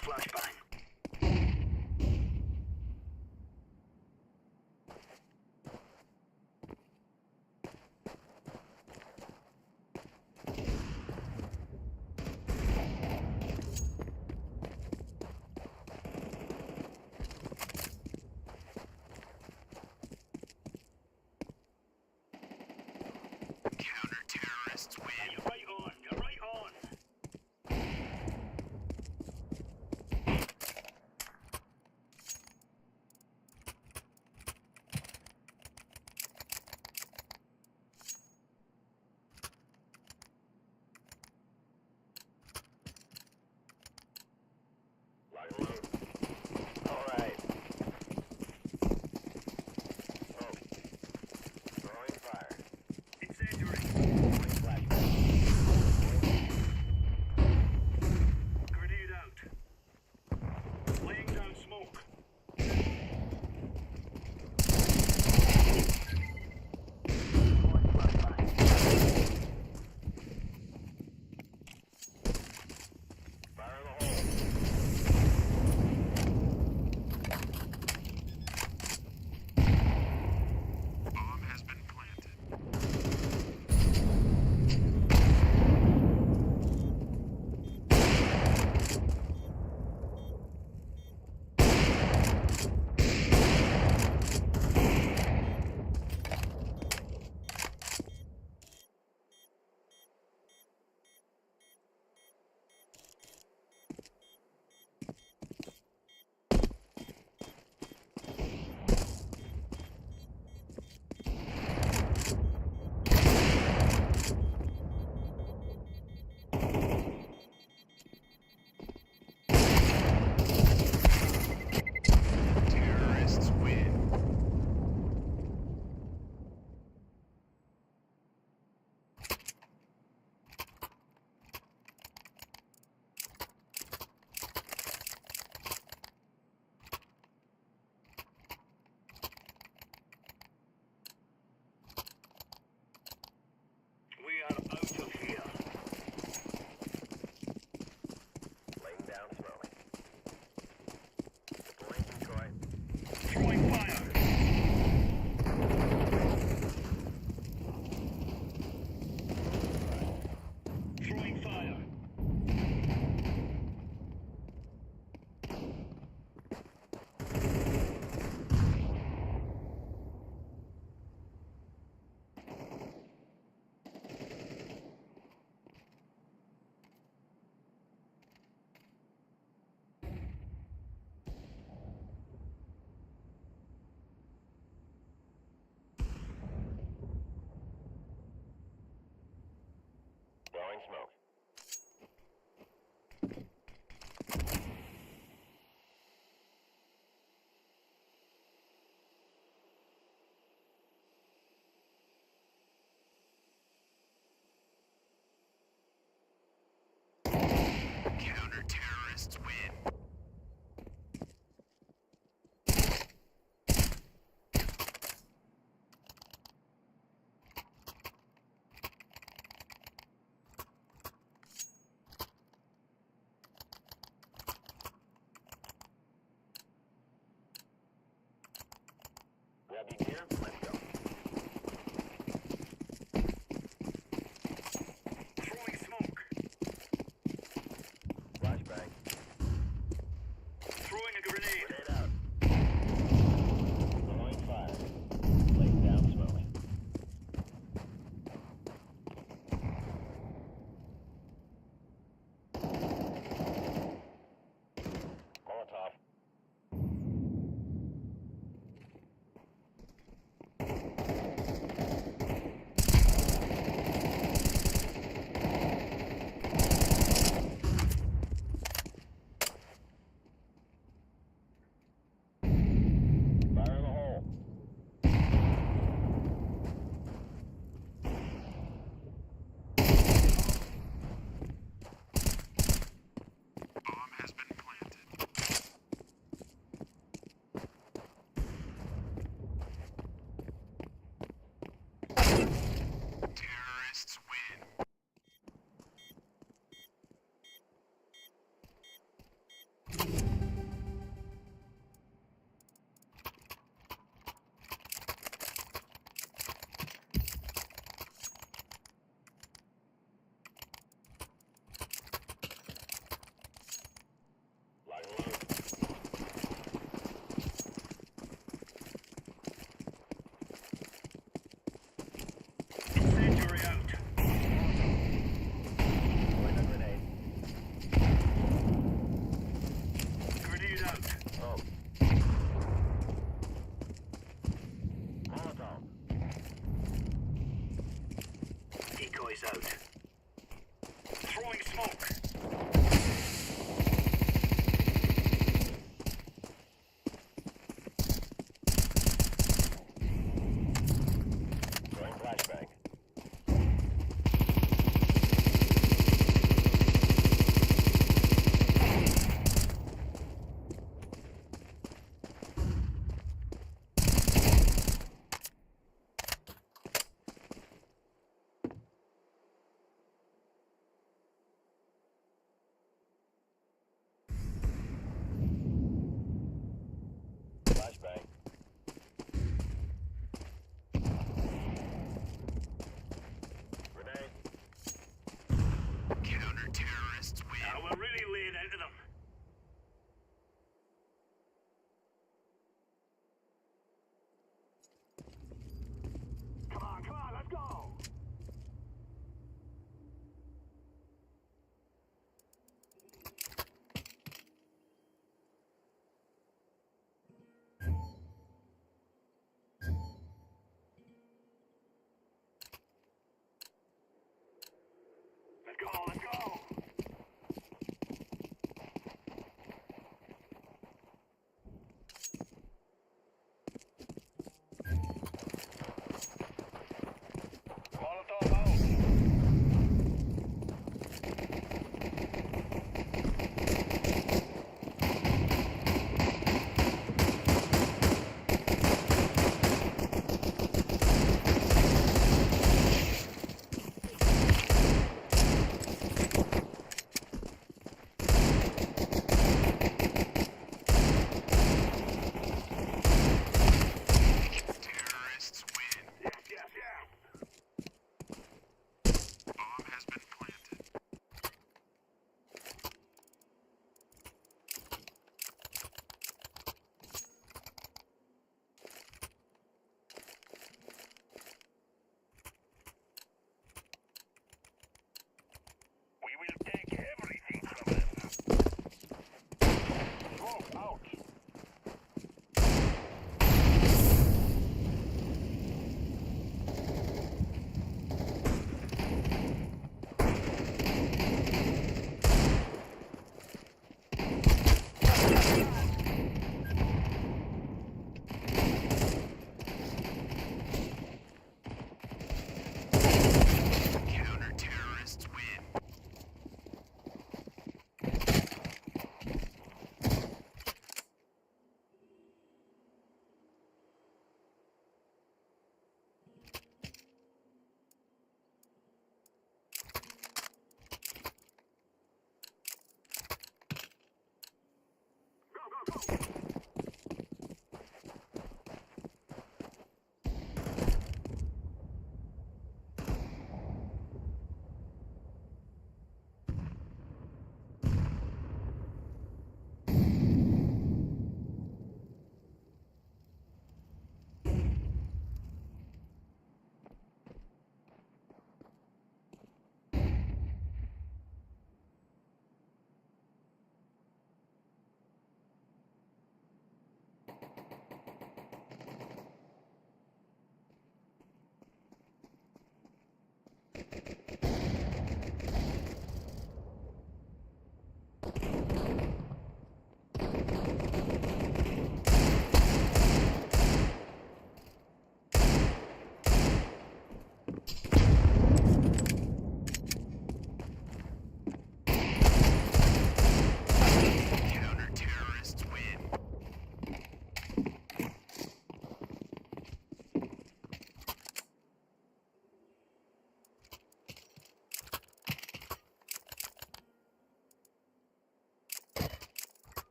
Speaker 18: Throwing flashbang. Counter-terrorists win. You're right on. You're right on.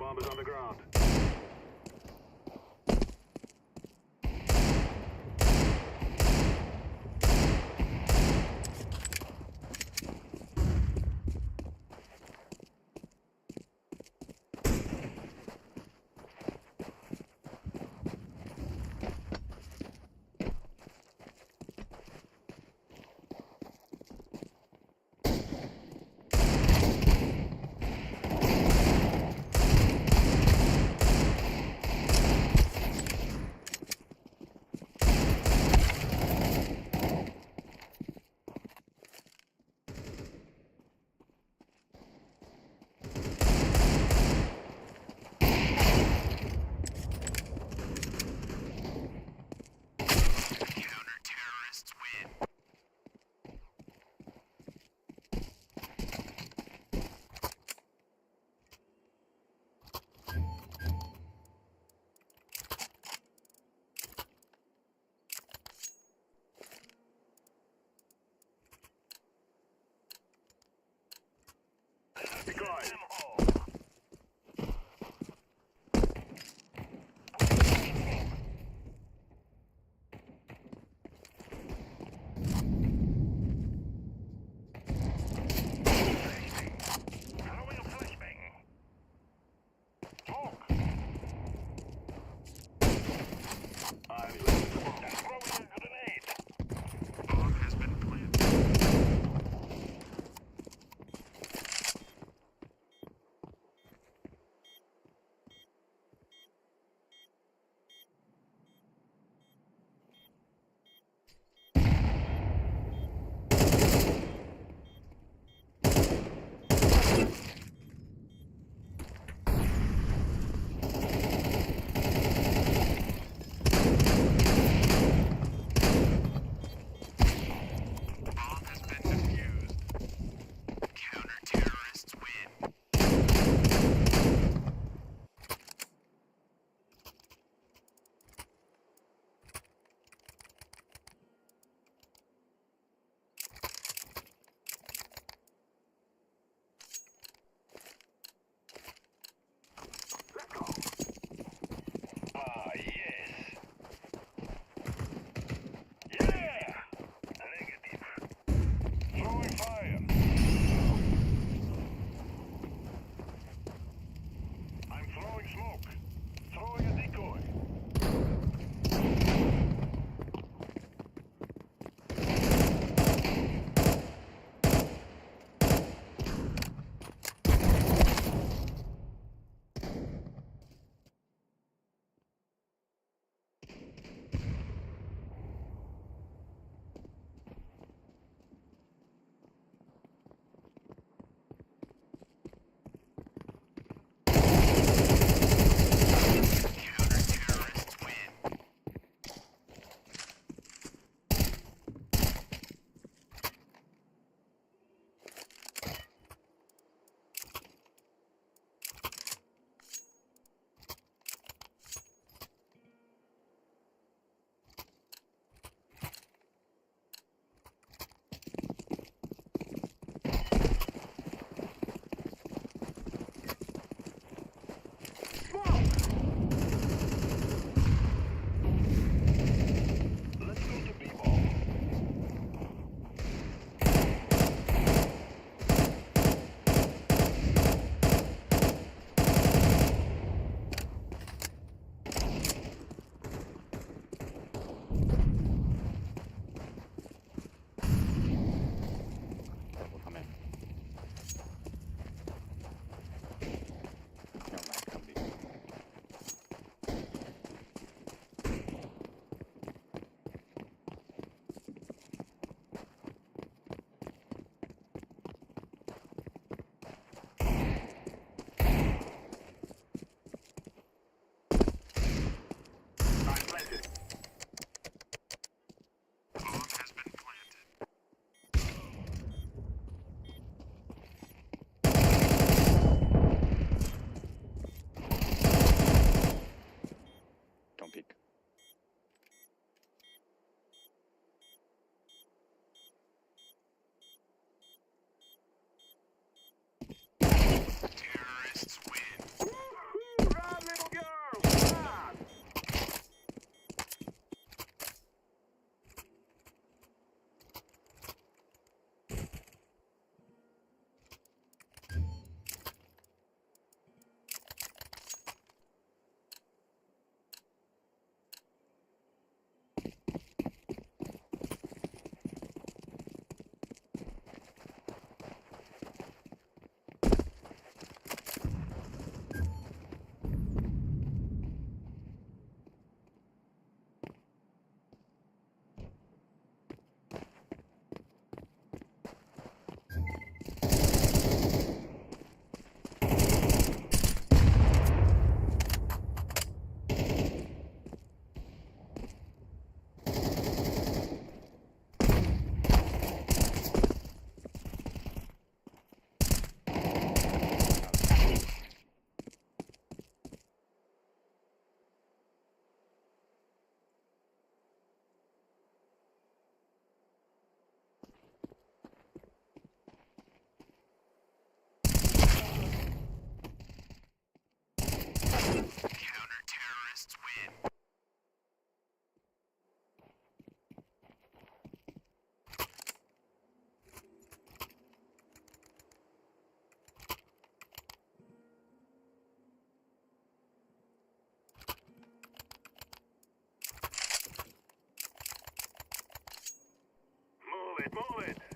Speaker 18: bomb is on the ground. Move it, move it.